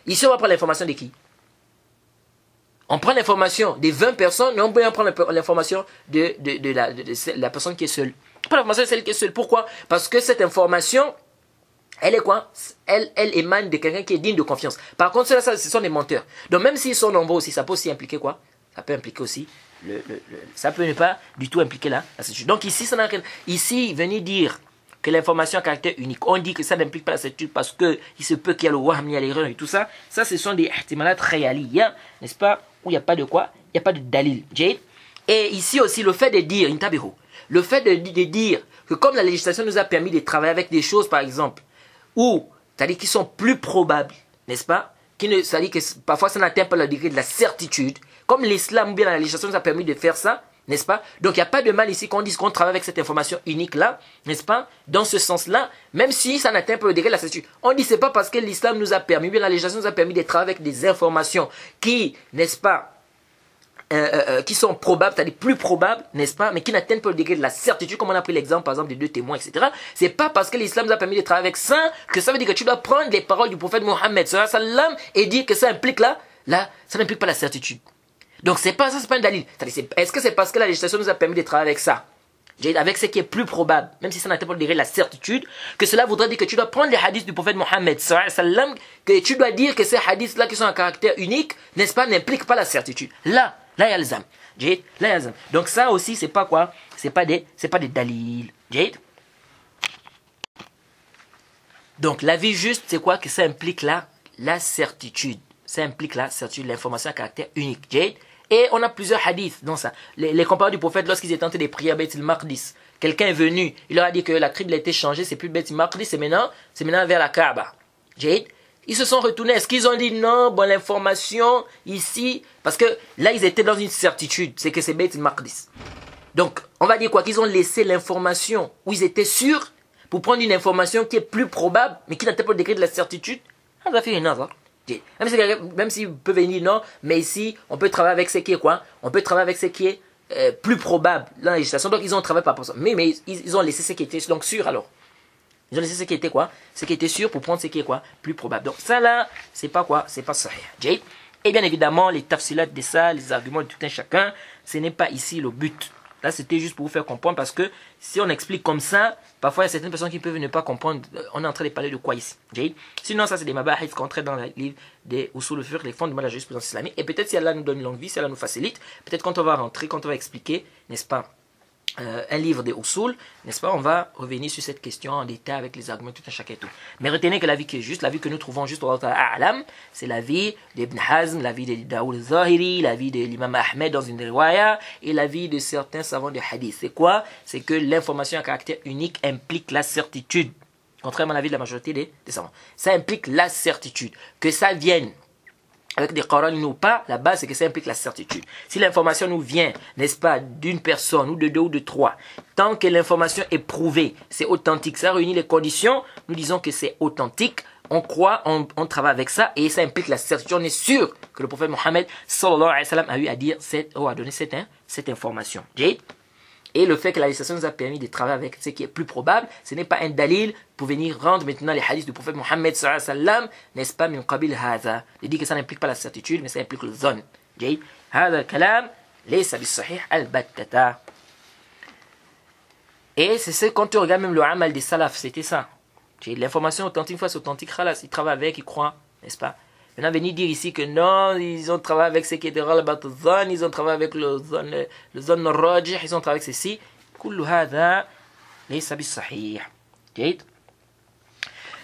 Ici, on va prendre l'information de qui? On prend l'information des 20 personnes, mais on peut prendre l'information de la personne qui est seule. On prend l'information de celle qui est seule. Pourquoi? Parce que cette information, elle est quoi? Elle émane de quelqu'un qui est digne de confiance. Par contre, ceux-là, ce sont des menteurs. Donc même s'ils sont nombreux aussi, ça peut aussi impliquer quoi? Ça peut impliquer aussi ça peut ne pas du tout impliquer la certitude. Donc ici, venir dire que l'information à caractère unique, on dit que ça n'implique pas la certitude parce qu'il se peut qu'il y a le wahm, il y a l'erreur et tout ça, ça ce sont des ihtimalat khayaliya, n'est-ce pas, où il n'y a pas de quoi, il n'y a pas de dalil. Et ici aussi, le fait de dire, le fait de dire que comme la législation nous a permis de travailler avec des choses, par exemple, où, c'est-à-dire qui sont plus probables, n'est-ce pas, c'est-à-dire que parfois ça n'atteint pas le degré de la certitude, comme l'islam ou bien la législation nous a permis de faire ça, n'est-ce pas? Donc il n'y a pas de mal ici qu'on dise qu'on travaille avec cette information unique-là, n'est-ce pas? Dans ce sens-là, même si ça n'atteint pas le degré de la certitude. On dit c'est pas parce que l'islam nous a permis, bien la législation nous a permis de travailler avec des informations qui, n'est-ce pas, qui sont probables, c'est-à-dire plus probables, n'est-ce pas, mais qui n'atteignent pas le degré de la certitude, comme on a pris l'exemple, par exemple, des deux témoins, etc. C'est pas parce que l'islam nous a permis de travailler avec ça que ça veut dire que tu dois prendre les paroles du prophète Mohammed et dire que ça implique là, ça n'implique pas la certitude. Donc c'est pas ça, c'est pas un dalil. Est-ce que c'est parce que la législation nous a permis de travailler avec ça, avec ce qui est plus probable, même si ça n'atteint pas le degré de la certitude, que cela voudrait dire que tu dois prendre les hadiths du prophète Mohammed, que tu dois dire que ces hadiths-là qui sont à caractère unique, n'est-ce pas, n'impliquent pas la certitude. Là, yalzam. Donc ça aussi, c'est pas quoi? C'est pas des dalils. Donc la vie juste, c'est quoi? Que ça implique la certitude. Ça implique la certitude, l'information à caractère unique. Et on a plusieurs hadiths dans ça. Les compagnons du prophète, lorsqu'ils étaient tentés de prier à Beit el-Maqdis, quelqu'un est venu, il leur a dit que la crible a été changée, c'est plus Beit el-Maqdis, c'est maintenant vers la Kaaba. Ils se sont retournés. Est-ce qu'ils ont dit non, bon, l'information ici, parce que là, ils étaient dans une certitude, c'est que c'est Beit el-Maqdis. Donc, on va dire quoi? Qu'ils ont laissé l'information où ils étaient sûrs pour prendre une information qui est plus probable, mais qui n'atteint pas le degré de la certitude. Ça a fait une autre. Même s'ils peuvent venir, non, mais ici, on peut travailler avec ce qui est quoi? On peut travailler avec ce qui est plus probable dans la législation. Donc, ils ont travaillé par rapport à ça. Mais ils ont laissé ce qui était donc sûr alors. Ils ont laissé ce qui était quoi? Ce qui était sûr pour prendre ce qui est quoi? Plus probable. Donc, ça là, c'est pas quoi? C'est pas sahih. Et bien évidemment, les tafsilat de ça, les arguments de tout un chacun, ce n'est pas ici le but. Là, c'était juste pour vous faire comprendre parce que si on explique comme ça, parfois il y a certaines personnes qui peuvent ne pas comprendre. On est en train de parler de quoi ici? Sinon, ça c'est des mabahith qu'on traite dans le livre des usul al-fiqh, les fondements de la jurisprudence islamique. Et peut-être si Allah nous donne une longue vie, si Allah nous facilite, peut-être quand on va rentrer, quand on va expliquer, n'est-ce pas, un livre des usul, n'est-ce pas, on va revenir sur cette question en détail avec les arguments tout un chacun et tout. Mais retenez que la vie qui est juste, la vie que nous trouvons juste au A'lam, c'est la vie d'Ibn Hazm, la vie de Daoud al-Zahiri, la vie de l'imam Ahmed dans une riwaya et la vie de certains savants de hadith. C'est quoi? C'est que l'information à caractère unique implique la certitude, contrairement à la vie de la majorité des savants. Ça implique la certitude, que ça vienne avec des Qur'an ou pas, la base c'est que ça implique la certitude. Si l'information nous vient, n'est-ce pas, d'une personne ou de deux ou de trois, tant que l'information est prouvée, c'est authentique, ça réunit les conditions, nous disons que c'est authentique, on croit, on travaille avec ça et ça implique la certitude. On est sûr que le prophète Mohammed sallallahu alayhi wa sallam a eu à dire, a donné cette information. Et le fait que la législation nous a permis de travailler avec ce qui est plus probable, ce n'est pas un dalil pour venir rendre maintenant les hadiths du prophète Mohammed sallallahu alayhi wa sallam, n'est-ce pas, min qabil hadha. Il dit que ça n'implique pas la certitude, mais ça implique le zon. Hadha al-kalam, laysa bis-sahih al-battata. Et c'est ce, quand tu regardes même le amal des salaf, c'était ça. L'information authentique, une fois c'est authentique, ils travaillent avec, ils croient, n'est-ce pas? Maintenant, venir dire ici que non, ils ont travaillé avec ce qui était Ghalabat al-Dhan, ils ont travaillé avec le Dhan al-Rajih, ils ont travaillé avec ceci. Kullu hadha laysa bis-sahih.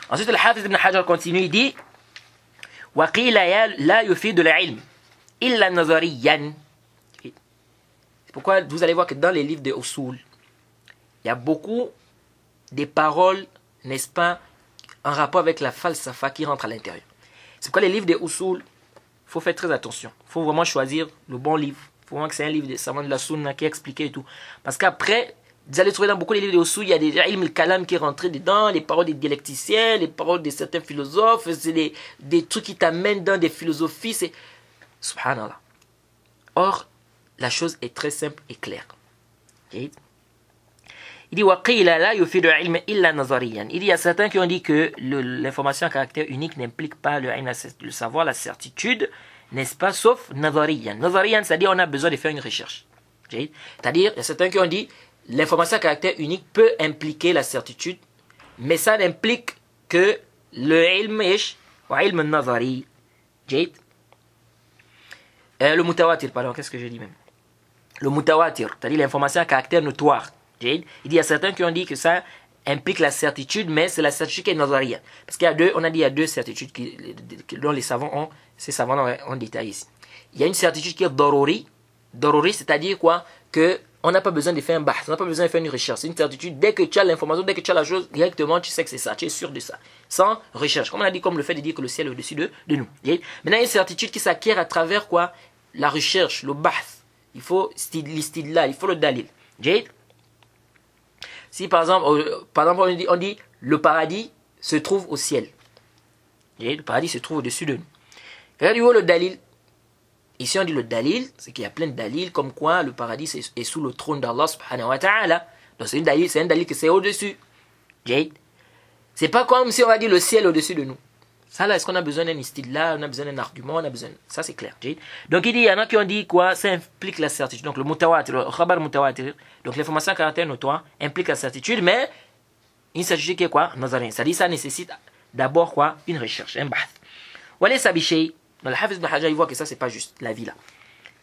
Ensuite, le Hafiz ibn Hajar continue, il dit wa qila la yufidu al-ilm illa nazariyan. C'est pourquoi vous allez voir que dans les livres de Usul, il y a beaucoup des paroles, n'est-ce pas, en rapport avec la falsafa qui rentre à l'intérieur. C'est pourquoi les livres des usul, il faut faire très attention. Il faut vraiment choisir le bon livre. Il faut vraiment que c'est un livre des savants de la sunna qui est expliqué et tout. Parce qu'après, vous allez trouver dans beaucoup de livres des usul, il y a des ilm al-kalam qui est rentré dedans, les paroles des dialecticiens, les paroles de certains philosophes, c'est des trucs qui t'amènent dans des philosophies. C'est subhanallah. Or, la chose est très simple et claire. Okay? Il dit il y a certains qui ont dit que l'information à caractère unique n'implique pas le savoir, la certitude, n'est-ce pas, sauf nazariyan. Nazariyan, c'est-à-dire on a besoin de faire une recherche. C'est-à-dire, il y a certains qui ont dit l'information à caractère unique peut impliquer la certitude, mais ça n'implique que le ilm wa ilm nazari. Le mutawatir, pardon, qu'est-ce que je dis même? le mutawatir, c'est-à-dire l'information à caractère notoire. Il dit, il y a certains qui ont dit que ça implique la certitude, mais c'est la certitude qui est nazariya. Parce qu'il y a deux, on a dit il y a deux certitudes dont les savants ont, ces savants ont détaillé ici. Il y a une certitude qui est daruri. Daruri, c'est-à-dire quoi? Que on n'a pas besoin de faire un bahth, on n'a pas besoin de faire une recherche. C'est une certitude, dès que tu as l'information, dès que tu as la chose, directement tu sais que c'est ça, tu es sûr de ça. Sans recherche. Comme on a dit, comme le fait de dire que le ciel est au-dessus de nous. Maintenant, il y a une certitude qui s'acquiert à travers quoi? La recherche, le bahth. Il faut l'istidlal, il faut le dalil. Si par exemple on dit le paradis se trouve au ciel. Le paradis se trouve au-dessus de nous. Regardez où le dalil. Ici on dit le dalil, c'est qu'il y a plein de dalils comme quoi le paradis est sous le trône d'Allah subhanahu wa ta'ala. Donc c'est un dalil que c'est au-dessus. C'est pas comme si on va dire le ciel au-dessus de nous. Ça là, est-ce qu'on a besoin d'un istidlal, on a besoin d'un argument, on a besoin... Ça c'est clair. Donc il dit, il y en a qui ont dit quoi? Ça implique la certitude. Donc le mutawatir, le khabar mutawatir, donc l'information à caractère notoire implique la certitude, mais une certitude qui est quoi? Nazarin. C'est-à-dire ça nécessite d'abord quoi? Une recherche, un bahth. Walay sabishay. Donc le Hafiz ibn Hajar, il voit que ça c'est pas juste, la vie là.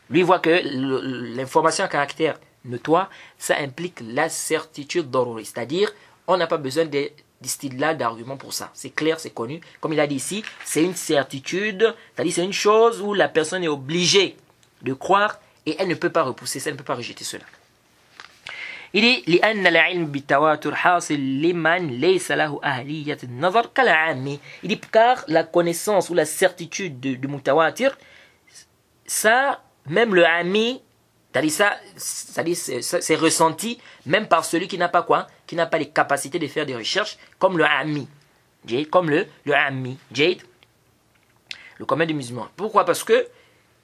Lui il voit que l'information à caractère notoire, ça implique la certitude daruri. C'est-à-dire, on n'a pas besoin d'istidlal, d'arguments pour ça. C'est clair, c'est connu. Comme il a dit ici, c'est une certitude, c'est-à-dire c'est une chose où la personne est obligée de croire et elle ne peut pas repousser ça, elle ne peut pas rejeter cela. Il dit لأن العلم بالتواتر حاصل لمن ليس له أهلية النظر كالعامي. Il dit car la connaissance ou la certitude du mutawatir, ça, même le ami, c'est ressenti même par celui qui n'a pas quoi, qui n'a pas les capacités de faire des recherches, comme le ami, comme le ami, le commun des musulmans. Pourquoi? Parce que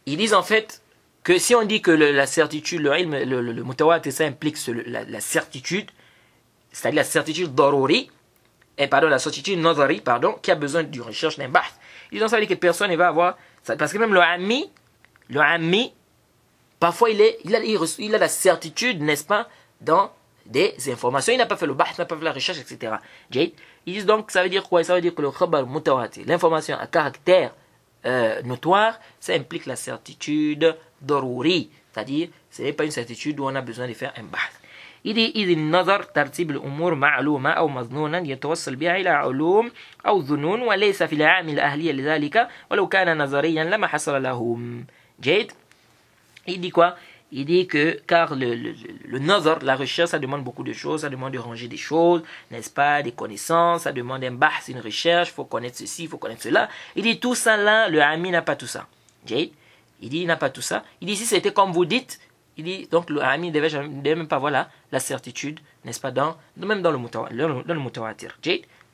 ils disent en fait que si on dit que la certitude, le mutawatir, ça implique la certitude, c'est-à-dire la certitude daruri, la certitude nazari, qui a besoin d'une recherche, d'un bahth. Ils disent ça veut dire que personne ne va avoir, parce que même le ami, parfois il a la certitude, n'est-ce pas, dans des informations. Il n'a pas fait le bahth, il n'a pas fait la recherche, etc. Ils disent donc, ça veut dire quoi? Ça veut dire que le khabar mutawatir, l'information à caractère notoire, ça implique la certitude daruri, c'est-à-dire ce n'est pas une certitude où on a besoin de faire un bahth. Il dit إذ النظر ترتيب الأمور معلومة أو مظنونا يتوصل بها إلى علوم أو ظنون وليس في العامل الأهلية لذلك ولو كان نظريا لما حصل لهم. جيد. Il dit quoi? Il dit que car le nazar, la recherche, ça demande beaucoup de choses, ça demande de ranger des choses, n'est-ce pas, des connaissances, ça demande un bahth, une recherche, il faut connaître ceci, il faut connaître cela. Il dit tout ça là, le ami n'a pas tout ça. Il dit il n'a pas tout ça. Il dit si c'était comme vous dites, il dit donc le ami ne devait même pas voir la certitude, n'est-ce pas, même dans le mutawatir.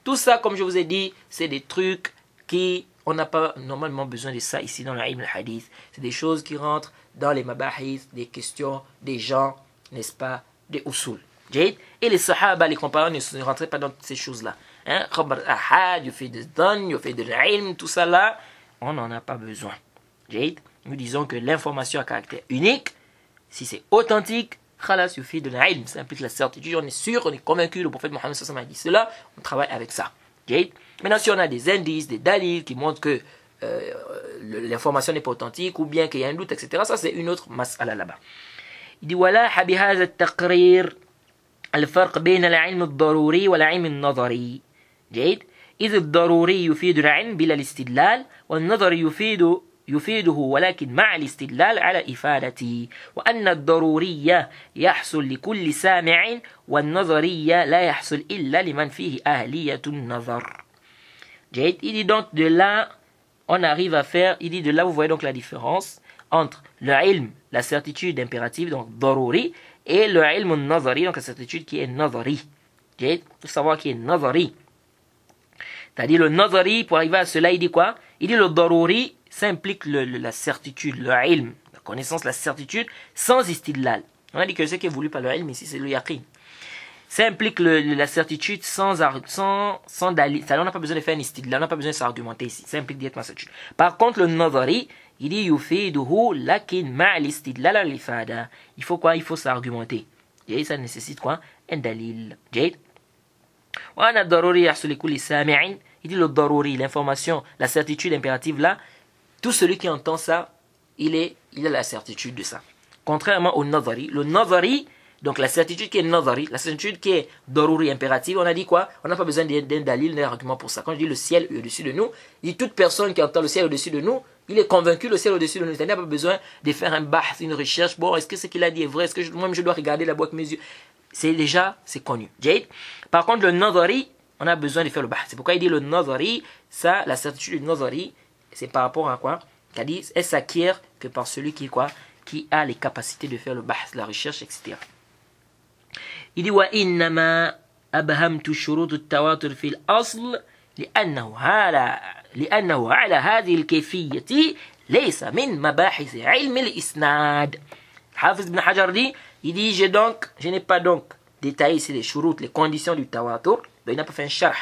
Tout ça, comme je vous ai dit, c'est des trucs qui, on n'a pas normalement besoin de ça ici dans l'ilm al-hadith. C'est des choses qui rentrent dans les mabahith, des questions des gens, n'est-ce pas, des usul. Et les sahaba, les compagnons ne rentraient pas dans ces choses-là. Khabar ahad, il fait de dhan, il fait de l'ilm, tout ça là, on n'en a pas besoin. Nous disons que l'information à caractère unique, si c'est authentique, khalas, il fait de l'ilm, ça implique la certitude, on est sûr, on est convaincu, le prophète Mohammed sallallahu alayhi wa sallam a dit cela, on travaille avec ça. Maintenant, si on a des indices, des dalils qui montrent que l'information n'est pas authentique ou bien qu'il y a un doute, etc., ça c'est une autre mas'ala là-bas. Il dit ولاح بهذا التقرير الفرق بين العلم الضروري والعلم النظري. جيد. إذ الضروري يفيد العلم بلا الاستدلال والنظري يفيده ولكن مع الاستدلال على إفادته وأن الضرورية يحصل لكل سامع والنظرية لا يحصل إلا لمن فيه أهلية النظر. جيد. Il dit donc de là on arrive à faire, il dit de là vous voyez donc la différence entre le ilm, la certitude impérative, donc daruri, et le ilm nazari, donc la certitude qui est nazari. Il faut savoir qui est nazari. C'est-à-dire le nazari, pour arriver à cela, il dit quoi? Il dit le daruri, ça implique la certitude, le ilm, la connaissance, la certitude, sans istidlal. On a dit que ce qui est voulu par le ilm ici, c'est le yaqin. Ça implique la certitude sans dalil. On n'a pas besoin de faire un istidlal, on n'a pas besoin de s'argumenter ici. Ça implique directement la certitude. Par contre, le nazari, il dit yufiduhu lakin ma'al istidlal al-ifada. Il faut quoi? Il faut s'argumenter. Et ça nécessite quoi? Un dalil. Jade. Wa ana daruri yahsul li kulli sami'in. Il dit le daruri, l'information, la certitude impérative là, tout celui qui entend ça, il a la certitude de ça. contrairement au nazari. Le nazari, donc la certitude qui est nazari, la certitude qui est daruri impérative, on a dit quoi? On n'a pas besoin d'un dalil, d'un argument pour ça. Quand je dis le ciel est au-dessus de nous, il dit toute personne qui entend le ciel au-dessus de nous, il est convaincu le ciel au-dessus de nous. Il n'a pas besoin de faire un bahth, une recherche. Bon, est-ce que ce qu'il a dit est vrai? Est-ce que moi-même je dois regarder la boîte avec mes yeux? C'est connu. Jade. Par contre, le nazari, on a besoin de faire le bahth. C'est pourquoi il dit le nazari, ça, la certitude du nazari, c'est par rapport à quoi? Il dit, elle s'acquiert que par celui qui, quoi, qui a les capacités de faire le bahth, la recherche, etc. Il dit وإنما أبهمت شروط التواتر في الأصل لأنه على هذه الكيفية ليس من مباحث علم الإسناد. Hafiz ibn Hajar dit, il dit je n'ai pas donc détaillé ici les shurut, les conditions du tawatur. Donc il n'a pas fait un sharh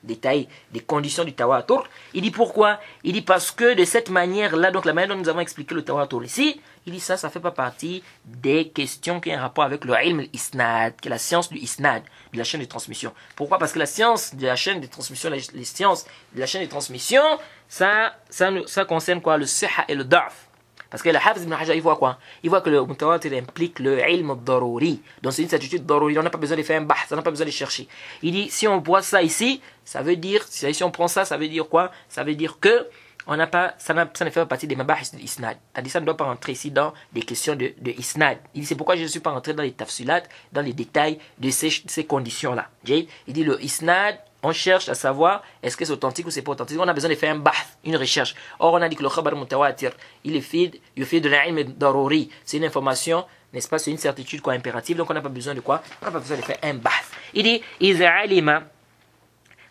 détaillé des conditions du tawatur. Il dit pourquoi? Il dit parce que de cette manière-là, donc la manière dont nous avons expliqué le tawatur ici, il dit ça fait pas partie des questions qui ont un rapport avec le ilm al-isnad, qui est la science du isnad, de la chaîne de transmission. Pourquoi? Parce que la science de la chaîne de transmission, les sciences de la chaîne de transmission, ça concerne quoi? Le siha et le da'f. Parce que le Hafiz ibn Hajar, il voit quoi? Il voit que le mutawatir implique le ilm al-daruri. Donc c'est une certitude daruri. On n'a pas besoin de faire un bahth, on n'a pas besoin de chercher. Il dit, si on voit ça ici, ça veut dire, si on prend ça, ça veut dire quoi? Ça veut dire que on n'a pas, ça ne fait pas partie des mabahis de isnad. C'est-à-dire ça ne doit pas rentrer ici dans des questions de isnad. Il dit, c'est pourquoi je ne suis pas rentré dans les tafsilat, dans les détails de ces conditions-là. Il dit, le isnad, on cherche à savoir est-ce que c'est authentique ou c'est pas authentique. On a besoin de faire un bahth, une recherche. Or, on a dit que le khabar mutawatir, il fait de l'ilm daruri. C'est une information, n'est-ce pas, c'est une certitude quoi, impérative. Donc, on n'a pas besoin de quoi? On n'a pas besoin de faire un bahth. Il dit,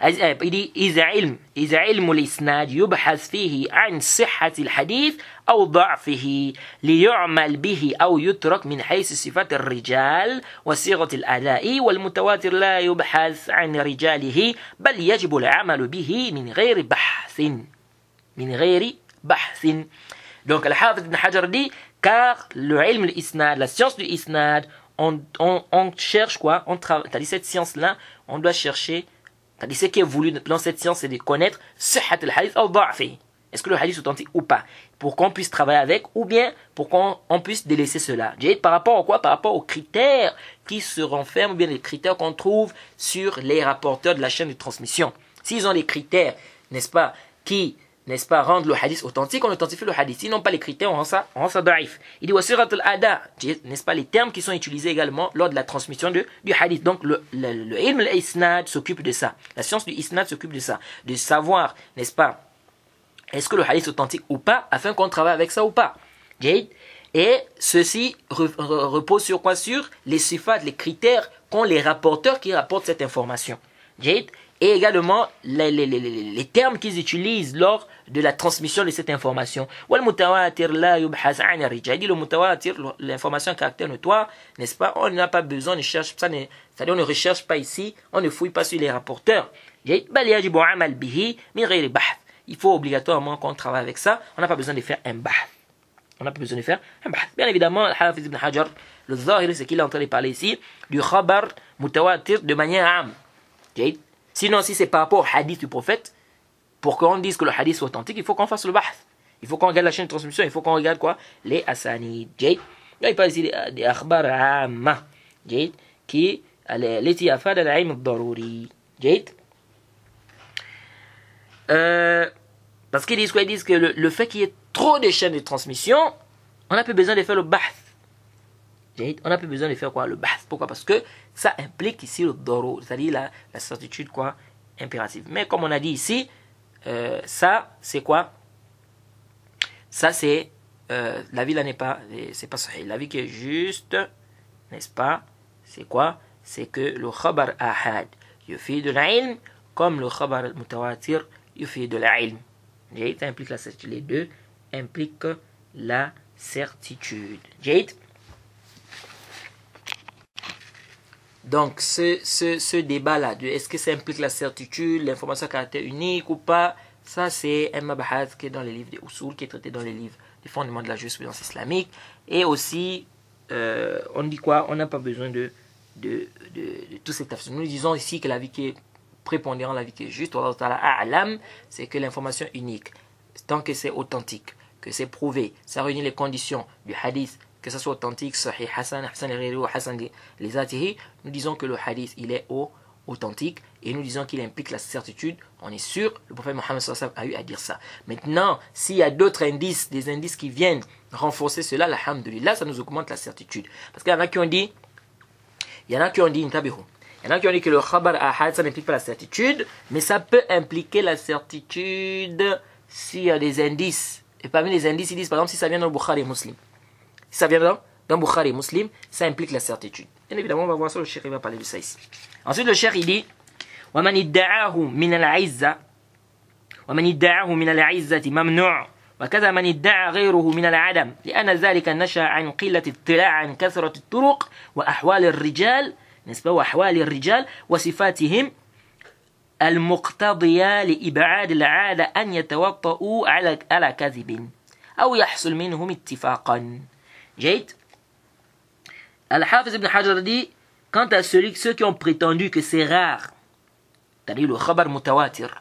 إذا علم الإسناد يبحث فيه عن صحة الحديث أو ضعفه ليعمل به أو يترك من حيث صفات الرجال وصيغة الأداء والمتواتر لا يبحث عن رجاله بل يجب العمل به من غير بحث. Donc le Hafiz ibn Hajar dit car le ilm al-isnad, la science du isnad, on cherche quoi? C'est-à-dire cette science-là, on doit chercher. C'est-à-dire ce qui est voulu dans cette science, c'est de connaître sihhat al-hadith ou da'fi. Est-ce que le hadith est authentique ou pas? Pour qu'on puisse travailler avec ou bien pour qu'on puisse délaisser cela. Par rapport à quoi? Par rapport aux critères qui se renferment ou bien les critères qu'on trouve sur les rapporteurs de la chaîne de transmission. S'ils ont les critères, n'est-ce pas, qui rendent le hadith authentique, on authentifie le hadith. S'ils n'ont pas les critères, on rend ça da'if. Il dit wasirat al-ada, n'est-ce pas, les termes qui sont utilisés également lors de la transmission du hadith. Donc le ilm al-isnad s'occupe de ça. La science du isnad s'occupe de ça. De savoir, n'est-ce pas, est-ce que le hadith est authentique ou pas, afin qu'on travaille avec ça ou pas. Et ceci repose sur quoi? Sur les sifat, les critères qu'ont les rapporteurs qui rapportent cette information. Et également les termes qu'ils utilisent lors de la transmission de cette information. Le mutawatir, l'information à caractère notoire, n'est-ce pas? On n'a pas besoin de chercher ça, c'est-à-dire on ne recherche pas ici, on ne fouille pas sur les rapporteurs. Il faut obligatoirement qu'on travaille avec ça. On n'a pas besoin de faire un bahth. Bien évidemment, le Hafiz ibn Hajar, le zahir, c'est qu'il est en train de parler ici du khabar mutawatir de manière âme. Sinon, si c'est par rapport au hadith du prophète, pour qu'on dise que le hadith soit authentique, il faut qu'on fasse le bahth. Il faut qu'on regarde la chaîne de transmission, il faut qu'on regarde quoi? Les asanid. Là, il parle ici des akhbar amma. Qui l'éti afad al-aim al-daruri. Parce qu'ils disent quoi? Ils disent que le fait qu'il y ait trop de chaînes de transmission, on n'a plus besoin de faire le bahth. On n'a plus besoin de faire quoi? Le bahth. Pourquoi? Parce que ça implique ici le doro, c'est-à-dire la certitude quoi? Impérative. Mais comme on a dit ici, ça c'est quoi? Ça c'est la vie là n'est pas, c'est pas sahih. La vie qui est juste, n'est-ce pas? C'est quoi? C'est que le khabar ahad yufid de l'ilm comme le khabar mutawatir yufid de l'ilm. Ça implique la certitude. Les deux impliquent la certitude. Donc, ce débat-là, est-ce que ça implique la certitude, l'information à caractère unique ou pas, ça c'est un mabahad qui est dans les livres des usul, qui est traité dans les livres des fondements de la jurisprudence islamique. Et aussi, on dit quoi? On n'a pas besoin de tout cet affaire. Nous disons ici que la vie qui est prépondérante, la vie qui est juste, c'est que l'information unique, tant que c'est authentique, que c'est prouvé, ça réunit les conditions du hadith que ce soit authentique, sahih, hasan, hasan al-ghayri ou hasan les atihi, nous disons que le hadith il est authentique et nous disons qu'il implique la certitude, on est sûr, le prophète Mohammed sallallahu alayhi wa sallam a eu à dire ça. Maintenant, s'il y a d'autres indices, des indices qui viennent renforcer cela, alhamdulillah, ça nous augmente la certitude. Parce qu'il y en a qui ont dit, il y en a qui ont dit que le khabar ahad, ça n'implique pas la certitude, mais ça peut impliquer la certitude s'il y a des indices. Et parmi les indices, ils disent par exemple si ça vient dans Bukhari et Muslim. Si ça vient dans Bukhari et Muslim, ça implique la certitude. Bien évidemment, on va voir ça, le cheikh va parler de ça ici. Ensuite, le cheikh il dit وَمَنِ ادَّعَاهُ مِنَ الْعِزَّةِ وَمَنِ ادَّعَاهُ مِنَ الْعِزَّةِ مَمْنُوعٌ وكذا من ادعى غيره من العدم لأن ذلك نشأ عن قلة اطلاع عن كثرة الطرق وأحوال الرجال نسبة وأحوال الرجال وصفاتهم المقتضية لإبعاد العادة أن يتوطئوا على كذب أو يحصل منهم اتفاقا. جيد. Al-Hafiz ibn Hajar dit quant à ceux qui ont prétendu que c'est rare, c'est-à-dire le khabar mutawatir,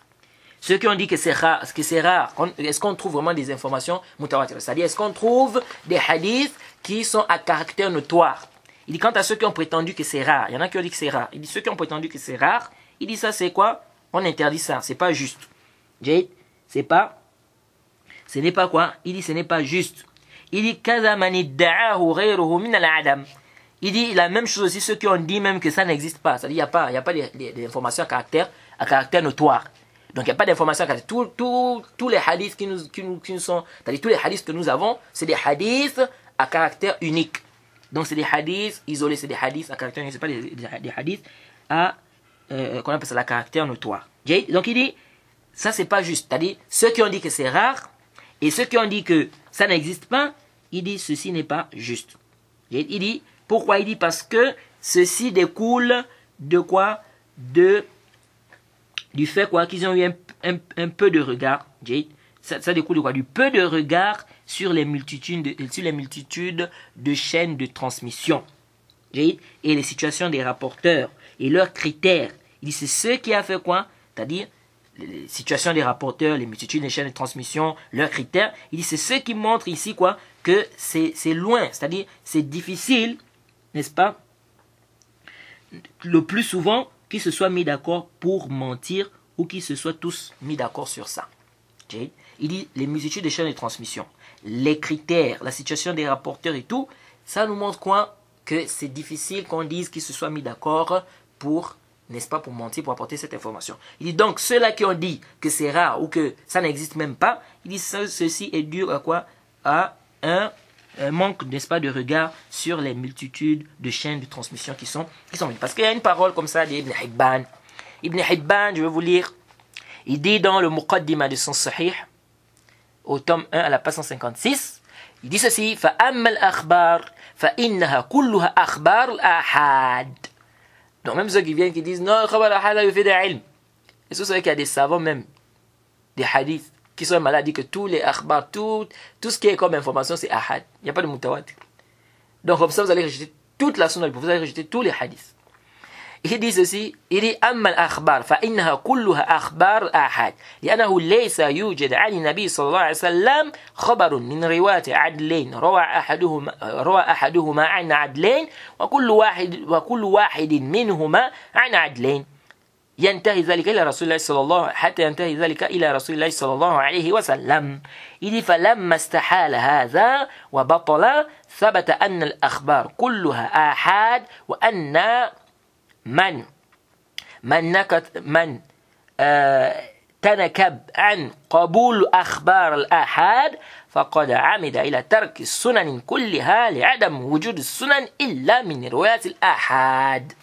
ceux qui ont dit que c'est rare, est-ce qu'on trouve vraiment des informations mutawatir? C'est-à-dire, est-ce qu'on trouve des hadiths qui sont à caractère notoire? Il dit, quant à ceux qui ont prétendu que c'est rare, il y en a qui ont dit que c'est rare. Il dit, ceux qui ont prétendu que c'est rare, il dit, ça c'est quoi? On interdit ça, c'est pas juste. Ce n'est pas quoi? Il dit, ce n'est pas juste. Il dit, il dit la même chose aussi, ceux qui ont dit même que ça n'existe pas. C'est-à-dire, il n'y a pas des informations à caractère notoire. Donc il n'y a pas d'information. Tous les hadiths qui nous sont, c'est-à-dire tous les hadiths que nous avons, c'est des hadiths à caractère unique. Donc c'est des hadiths isolés, c'est des hadiths à caractère unique, c'est pas des hadiths à qu'on appelle ça à caractère notoire. Donc il dit ça c'est pas juste. C'est-à-dire ceux qui ont dit que c'est rare et ceux qui ont dit que ça n'existe pas, il dit ceci n'est pas juste. Il dit pourquoi? Il dit parce que ceci découle de quoi? Du fait quoi qu'ils ont eu un peu de regard, ça découle de quoi? Du peu de regard sur les multitudes de chaînes de transmission, et les situations des rapporteurs et leurs critères. Il dit c'est ce qui a fait quoi? C'est-à-dire les situations des rapporteurs, les multitudes des chaînes de transmission, leurs critères. Il dit c'est ce qui montre ici quoi que c'est loin, c'est-à-dire c'est difficile, n'est-ce pas? Le plus souvent qu'ils se soient mis d'accord pour mentir ou qu'ils se soient tous mis d'accord sur ça. Il dit les multitudes des chaînes de transmission, les critères, la situation des rapporteurs et tout, ça nous montre quoi? Que c'est difficile qu'on dise qu'ils se soient mis d'accord pour, n'est-ce pas, pour mentir, pour apporter cette information. Il dit donc ceux-là qui ont dit que c'est rare ou que ça n'existe même pas, il dit ceci est dû à quoi? À un manque, n'est-ce pas, de regard sur les multitudes de chaînes de transmission qui sont parce qu'il y a une parole comme ça d'Ibn Hibban. Ibn Hibban, je vais vous lire, il dit dans le Muqaddima de son Sahih, au tome 1 à la page 156, il dit ceci: فَأَمَّا الْأَخْبَارِ فَإِنَّهَا كُلُّهَا أَخْبَارُ الْأَحَادِ. Donc même ceux qui viennent qui disent non, le khabar al-ahad il fait des ilm. Et vous savez qu'il y a des savants même, des hadiths, qui sont malades, disent que tous les akhbar, tout ce qui est comme information, c'est ahad. Il n'y a pas de mutawatir. Donc comme ça, vous allez rejeter toute la sunna, vous allez rejeter tous les hadiths. Il dit ceci, il dit أما الأخبار فإنها كلها أخبار آحاد لأنه ليس يوجد عن النبي صلى الله عليه وسلم خبر من رواة عدلين روى أحدهما عن عدلين وكل واحد منهما عن عدلين ينتهي ذلك إلى رسول الله صلى الله حتى ينتهي ذلك إلى رسول الله صلى الله عليه وسلم. Il dit فلما استحال هذا وبطل ثبت أن الأخبار كلها آحاد وأن من تنكب عن قبول أخبار الآحاد فقد عمد إلى ترك السنن كلها لعدم وجود السنن إلا من رواية الآحاد.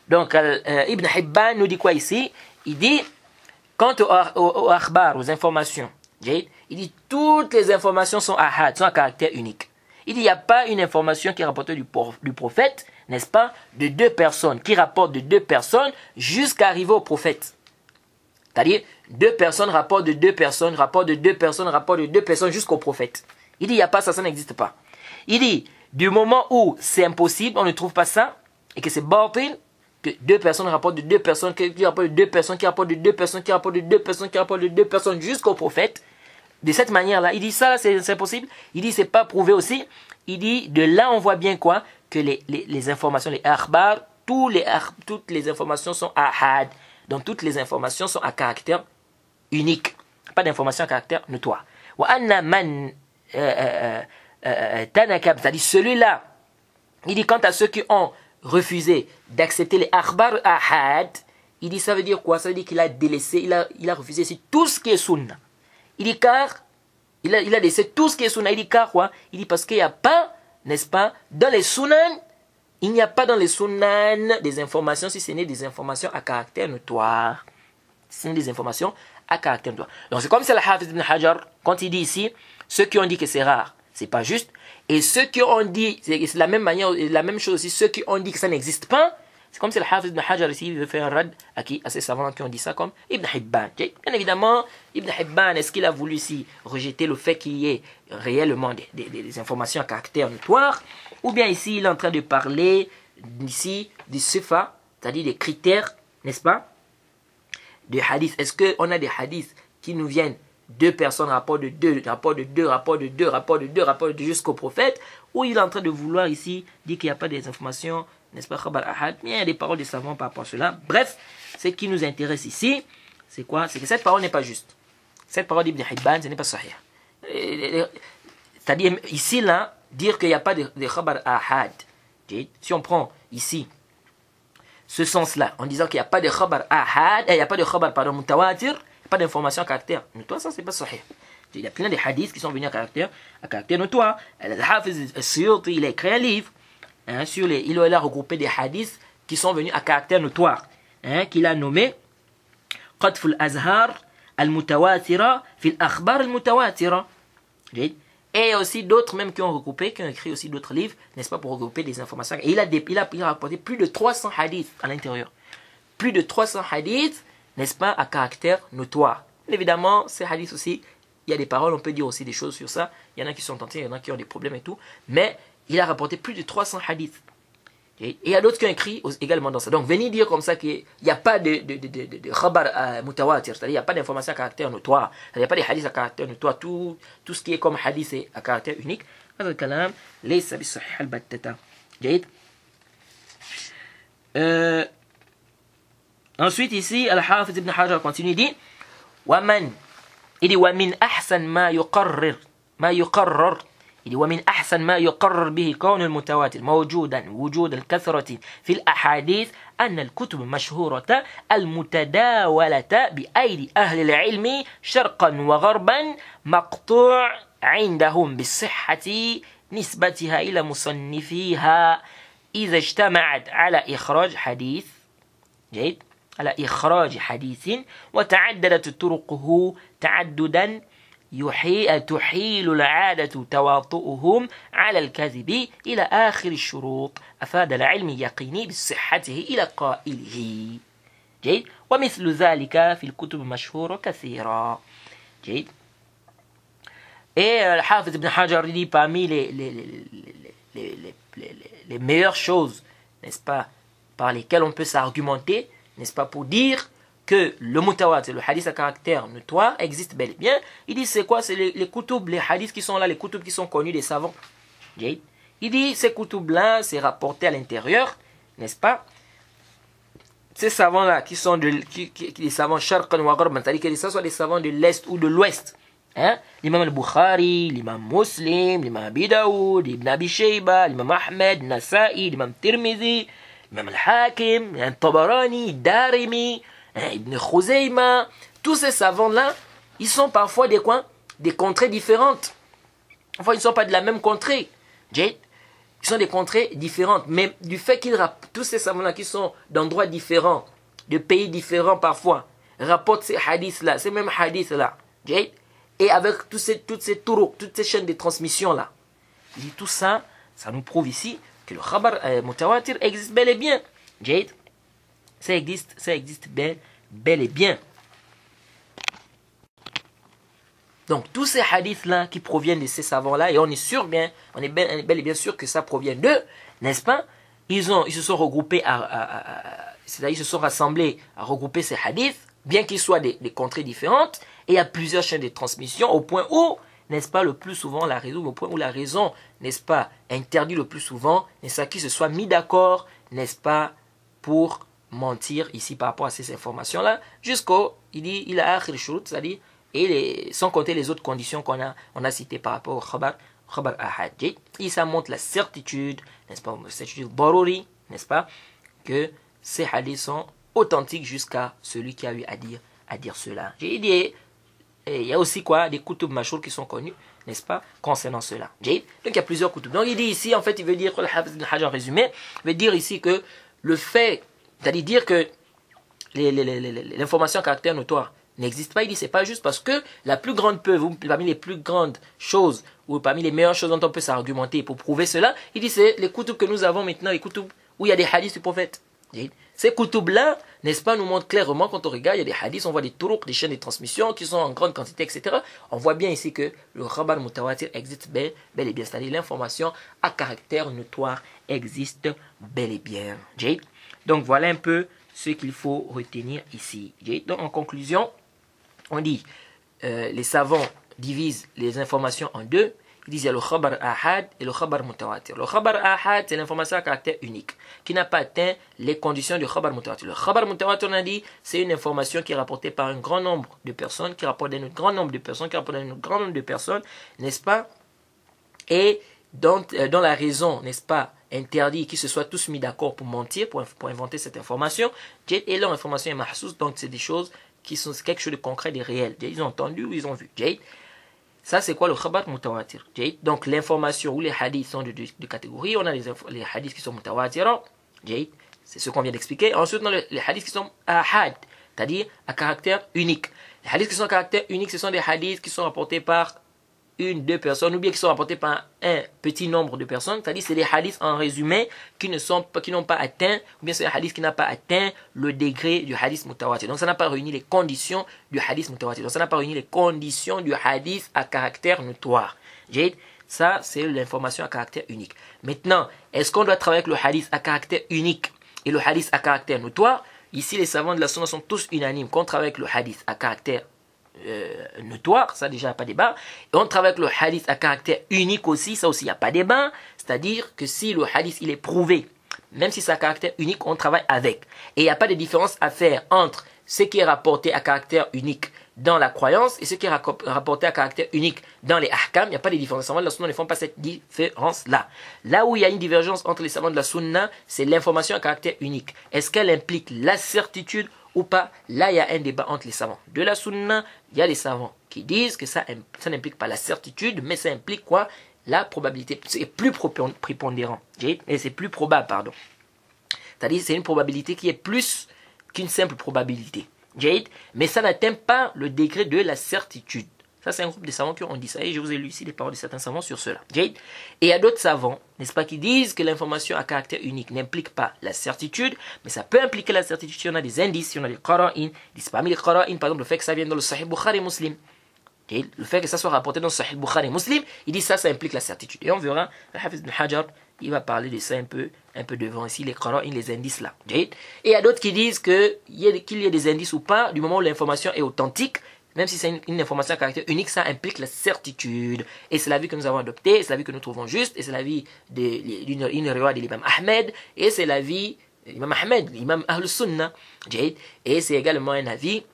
Donc Ibn Hibban nous dit quoi ici? Il dit quant aux akhbar, aux informations, il dit toutes les informations sont ahad, sont à caractère unique. Il dit il n'y a pas une information qui est rapportée du prophète, n'est-ce pas, de deux personnes, qui rapporte de deux personnes jusqu'à arriver au prophète. C'est-à-dire, deux personnes rapportent de deux personnes, rapportent de deux personnes, rapportent de deux personnes jusqu'au prophète. Il dit, il n'y a pas ça, ça n'existe pas. Il dit, du moment où c'est impossible, on ne trouve pas ça, et que c'est batil, que deux personnes rapportent de deux personnes, qui rapportent de deux personnes, qui rapportent de deux personnes, qui rapportent de deux personnes, qui rapportent de deux personnes jusqu'au prophète, de cette manière-là, il dit ça, c'est impossible. Il dit, c'est pas prouvé aussi. il dit, de là on voit bien quoi? Que les informations, les akhbar, toutes les informations sont ahad. Donc toutes les informations sont à caractère unique. Pas d'informations à caractère notoire. Wa anna man tanakab, c'est-à-dire celui-là, il dit quant à ceux qui ont refusé d'accepter les akhbar ahad, il dit ça veut dire quoi? Ça veut dire qu'il a délaissé, il a refusé ici tout ce qui est sunna. Il dit car, il a laissé tout ce qui est sunna. Il dit car quoi? Il dit parce qu'il n'y a pas, n'est-ce pas, dans les sunan, il n'y a pas dans les sunan des informations, si ce n'est des informations à caractère notoire. Si ce n'est des informations à caractère notoire. Donc c'est comme c'est le Hafiz ibn Hajar, quand il dit ici, ceux qui ont dit que c'est rare, c'est pas juste. Et ceux qui ont dit, c'est la même manière, la même chose aussi, ceux qui ont dit que ça n'existe pas, c'est comme si le Hafiz ibn Hajar ici veut faire un rad à qui? À ces savants qui ont dit ça, comme Ibn Hibban. Bien évidemment, Ibn Hibban, est-ce qu'il a voulu ici rejeter le fait qu'il y ait réellement des informations à caractère notoire? Ou bien ici, il est en train de parler ici des sifa, c'est-à-dire des critères, n'est-ce pas, de hadith. Est-ce qu'on a des hadiths qui nous viennent deux personnes, rapport de deux, jusqu'au prophète, ou il est en train de vouloir ici dire qu'il n'y a pas des informations, n'est-ce pas, khabar ahad, mais il y a des paroles des savants par rapport à cela. Bref, ce qui nous intéresse ici, c'est quoi? C'est que cette parole n'est pas juste. Cette parole d'Ibn Hibban, ce n'est pas sahih. C'est-à-dire, ici, là, dire qu'il n'y a pas de khabar ahad. Si on prend ici ce sens-là, en disant qu'il n'y a pas de khabar ahad, il n'y a pas de khabar, pardon, mutawatir, pas d'information à caractère notoire, ça c'est pas sahih. Il y a plein de hadiths qui sont venus à caractère notoire. Al-Hafiz al-Suyuti, il a écrit un livre, hein, il a regroupé des hadiths qui sont venus à caractère notoire, hein, qu'il a nommé Qatf al-Azhar al-Mutawatira fi al-Akhbar al-Mutawatira. Et aussi d'autres même qui ont écrit aussi d'autres livres, n'est-ce pas, pour regrouper des informations. Et il a rapporté plus de 300 hadiths à l'intérieur. Plus de 300 hadiths, n'est-ce pas, à caractère notoire. Évidemment, ces hadiths aussi, il y a des paroles, on peut dire aussi des choses sur ça. Il y en a qui sont tentés, il y en a qui ont des problèmes et tout. Mais il a rapporté plus de 300 hadiths. Et il y a d'autres qui ont écrit également dans ça. Donc, venir dire comme ça qu'il n'y a pas de khabar mutawatir, c'est-à-dire il n'y a pas d'information à caractère notoire, il n'y a pas de hadiths à caractère notoire, tout ce qui est comme hadith est à caractère unique. هذا الكلام ليس بالصحيح البتة. جيد. Ensuite ici, Al-Hafiz ibn Hajar continue, il dit ومن أحسن ما يقرر ومن أحسن ما يقرر به كون المتواتر موجودا وجود الكثرة في الأحاديث أن الكتب المشهورة المتداولة بأيدي أهل العلم شرقا وغربا مقطوع عندهم بالصحة نسبتها إلى مصنفيها إذا اجتمعت على إخراج حديث جيد على إخراج حديث وتعددت طرقه تعددا تحيل العادة تواطؤهم على الكذب إلى آخر الشروط أفاد العلم يقيني بصحته إلى قائله جيد ومثل ذلك في الكتب المشهورة كثيرا جيد. Et le Hafiz ibn Hajar dit parmi les meilleures choses, n'est-ce pas, par lesquelles on peut s'argumenter, n'est-ce pas, pour dire que le mutawatir, le hadith à caractère notoire, existe bel et bien. Il dit c'est quoi? C'est les kutub, les hadiths qui sont là, les kutub qui sont connus des savants. Il dit ces kutub-là, c'est rapporté à l'intérieur, n'est-ce pas? Ces savants-là qui sont les savants sharqan wa gharban, c'est-à-dire que ce soit les savants de l'Est ou de l'Ouest. Hein? L'imam al-Bukhari, l'imam Muslim, l'imam Abi Daoud, l'imam Abi Shayba, l'imam Ahmed, Nasa'i, l'imam Tirmidhi, l'imam al-Hakim, l'imam Tabarani, Darimi, Ibn Khuzayma, tous ces savants-là, ils sont parfois des contrées différentes. Enfin, ils ne sont pas de la même contrée. Ils sont des contrées différentes. Mais du fait qu'ils rapportent, tous ces savants-là qui sont d'endroits différents, de pays différents parfois, rapportent ces hadiths-là, ces mêmes hadiths-là. Et avec toutes ces tourouks, toutes ces chaînes de transmission-là. Il dit tout ça, ça nous prouve ici que le khabar mutawatir existe bel et bien. Ça existe bel et bien. Donc tous ces hadiths-là qui proviennent de ces savants-là, et on est bel et bien sûr que ça provient d'eux, n'est-ce pas? Ils se sont regroupés c'est-à-dire ils se sont rassemblés à regrouper ces hadiths, bien qu'ils soient des contrées différentes, et il y a plusieurs chaînes de transmission au point où n'est-ce pas, le plus souvent, la raison, au point où la raison, n'est-ce pas, interdit le plus souvent, n'est-ce pas, qu'ils se soient mis d'accord, n'est-ce pas, pour mentir ici par rapport à ces informations-là, jusqu'au, il dit, il a akhir shurut, c'est-à-dire, sans compter les autres conditions on a citées par rapport au khabar ahad. Et ça montre la certitude, n'est-ce pas, la certitude baruri, n'est-ce pas, que ces hadiths sont authentiques jusqu'à celui qui a eu à dire cela. J'ai dit, il y a aussi quoi, des kutub mashour qui sont connus, n'est-ce pas, concernant cela. Donc il y a plusieurs kutub. Donc il dit ici, en fait, il veut dire, le Hafiz ibn Hajar en résumé, il veut dire ici que le fait, c'est-à-dire dire que l'information à caractère notoire n'existe pas, il dit c'est pas juste parce que la plus grande preuve, ou parmi les plus grandes choses, ou parmi les meilleures choses dont on peut s'argumenter pour prouver cela, il dit c'est les kutub que nous avons maintenant, les kutub où il y a des hadiths du prophète. Ces kutub-là, n'est-ce pas, nous montrent clairement, quand on regarde, il y a des hadiths, on voit des turuq, des chaînes de transmission qui sont en grande quantité, etc. On voit bien ici que le khabar mutawatir existe bel et bien, c'est-à-dire l'information à caractère notoire existe bel et bien. Donc voilà un peu ce qu'il faut retenir ici. Donc en conclusion, on dit, les savants divisent les informations en deux. Ils disent il y a le khabar ahad et le khabar mutawatir. Le khabar ahad, c'est l'information à caractère unique, qui n'a pas atteint les conditions du khabar mutawatir. Le khabar mutawatir, on a dit, c'est une information qui est rapportée par un grand nombre de personnes, qui rapporte d'un grand nombre de personnes, n'est-ce pas? Et dont la raison, n'est-ce pas, interdit qu'ils se soient tous mis d'accord pour mentir, pour inventer cette information. Et leur information est mahsous, donc c'est des choses qui sont quelque chose de concret, de réel. Ils ont entendu ou ils ont vu. Ça, c'est quoi le khabar mutawatir? Donc, l'information ou les hadiths sont de catégorie. On a les hadiths qui sont mutawatirants. C'est ce qu'on vient d'expliquer. Ensuite, on a les hadiths qui sont ahad, c'est-à-dire à caractère unique. Les hadiths qui sont à caractère unique, ce sont des hadiths qui sont rapportés par une, deux personnes, ou bien qui sont rapportés par un petit nombre de personnes, c'est-à-dire c'est des hadiths en résumé qui n'ont pas atteint, ou bien c'est un hadith qui n'a pas atteint le degré du hadith mutawatir. Donc ça n'a pas réuni les conditions du hadith mutawatir. Donc ça n'a pas réuni les conditions du hadith à caractère notoire. Ça, c'est l'information à caractère unique. Maintenant, est-ce qu'on doit travailler avec le hadith à caractère unique et le hadith à caractère notoire? Ici, les savants de la sunna sont tous unanimes qu'on travaille avec le hadith à caractère notoire, ça déjà pas débat. Et on travaille avec le hadith à caractère unique aussi, ça aussi il n'y a pas débat. C'est-à-dire que si le hadith il est prouvé, même si c'est à caractère unique, on travaille avec. Et il n'y a pas de différence à faire entre ce qui est rapporté à caractère unique dans la croyance et ce qui est rapporté à caractère unique dans les ahkam. Il n'y a pas de différence. Les savants de la sunna ne font pas cette différence-là. Là où il y a une divergence entre les savants de la sunna, c'est l'information à caractère unique. Est-ce qu'elle implique la certitude ou pas? Là, il y a un débat entre les savants de la sunna. Il y a les savants qui disent que ça n'implique pas la certitude, mais ça implique quoi? La probabilité. C'est plus prépondérant. Et c'est plus probable, pardon. C'est-à-dire c'est une probabilité qui est plus qu'une simple probabilité. Mais ça n'atteint pas le degré de la certitude. Ça, c'est un groupe de savants qui ont dit ça. Et je vous ai lu ici les paroles de certains savants sur cela. Et il y a d'autres savants, n'est-ce pas, qui disent que l'information à caractère unique n'implique pas la certitude, mais ça peut impliquer la certitude si on a des indices, si on a des qara'in. Parmi les qara'in, par exemple, le fait que ça vienne dans le Sahih Bukhari Muslim. Le fait que ça soit rapporté dans le Sahih Bukhari Muslim, il dit ça implique la certitude. Et on verra, le Hafiz ibn Hajar, il va parler de ça un peu devant ici, les qara'in, les indices là. Et il y a d'autres qui disent qu'il y a des indices ou pas, du moment où l'information est authentique, même si c'est une information à caractère unique, ça implique la certitude. Et c'est la vie que nous avons adoptée, c'est la vie que nous trouvons juste, et c'est la vie d'une riwaya de l'imam Ahmed, et c'est la vie de l'imam Ahmed, l'imam Ahl-Sunnah. Et c'est également un avis,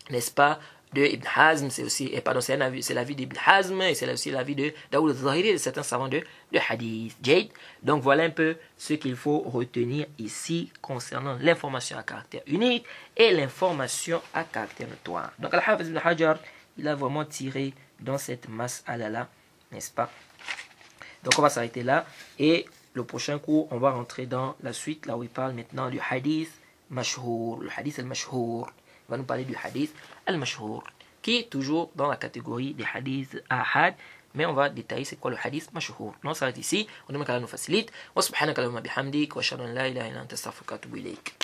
n'est-ce pas, de Ibn Hazm, c'est l'avis d'Ibn Hazm, et c'est aussi l'avis de Daoud al-Zahiri et de certains savants de hadith. Donc voilà un peu ce qu'il faut retenir ici concernant l'information à caractère unique et l'information à caractère notoire. Donc Al-Hafiz ibn Hajar, il a vraiment tiré dans cette mas'ala-là, n'est-ce pas? Donc on va s'arrêter là, et le prochain cours, on va rentrer dans la suite, là où il parle maintenant du hadith mashhour, le hadith al-mashhour. Il va nous parler du hadith al-mashhour, qui est toujours dans la catégorie des hadiths ahad, mais on va détailler c'est quoi le hadith mashhour. On s'arrête ici, on demande qu'Allah nous facilite. Wa subhanaka Allahumma bihamdik, wa ashhadu an la ilaha illa anta astaghfiruka wa atubu ilayk.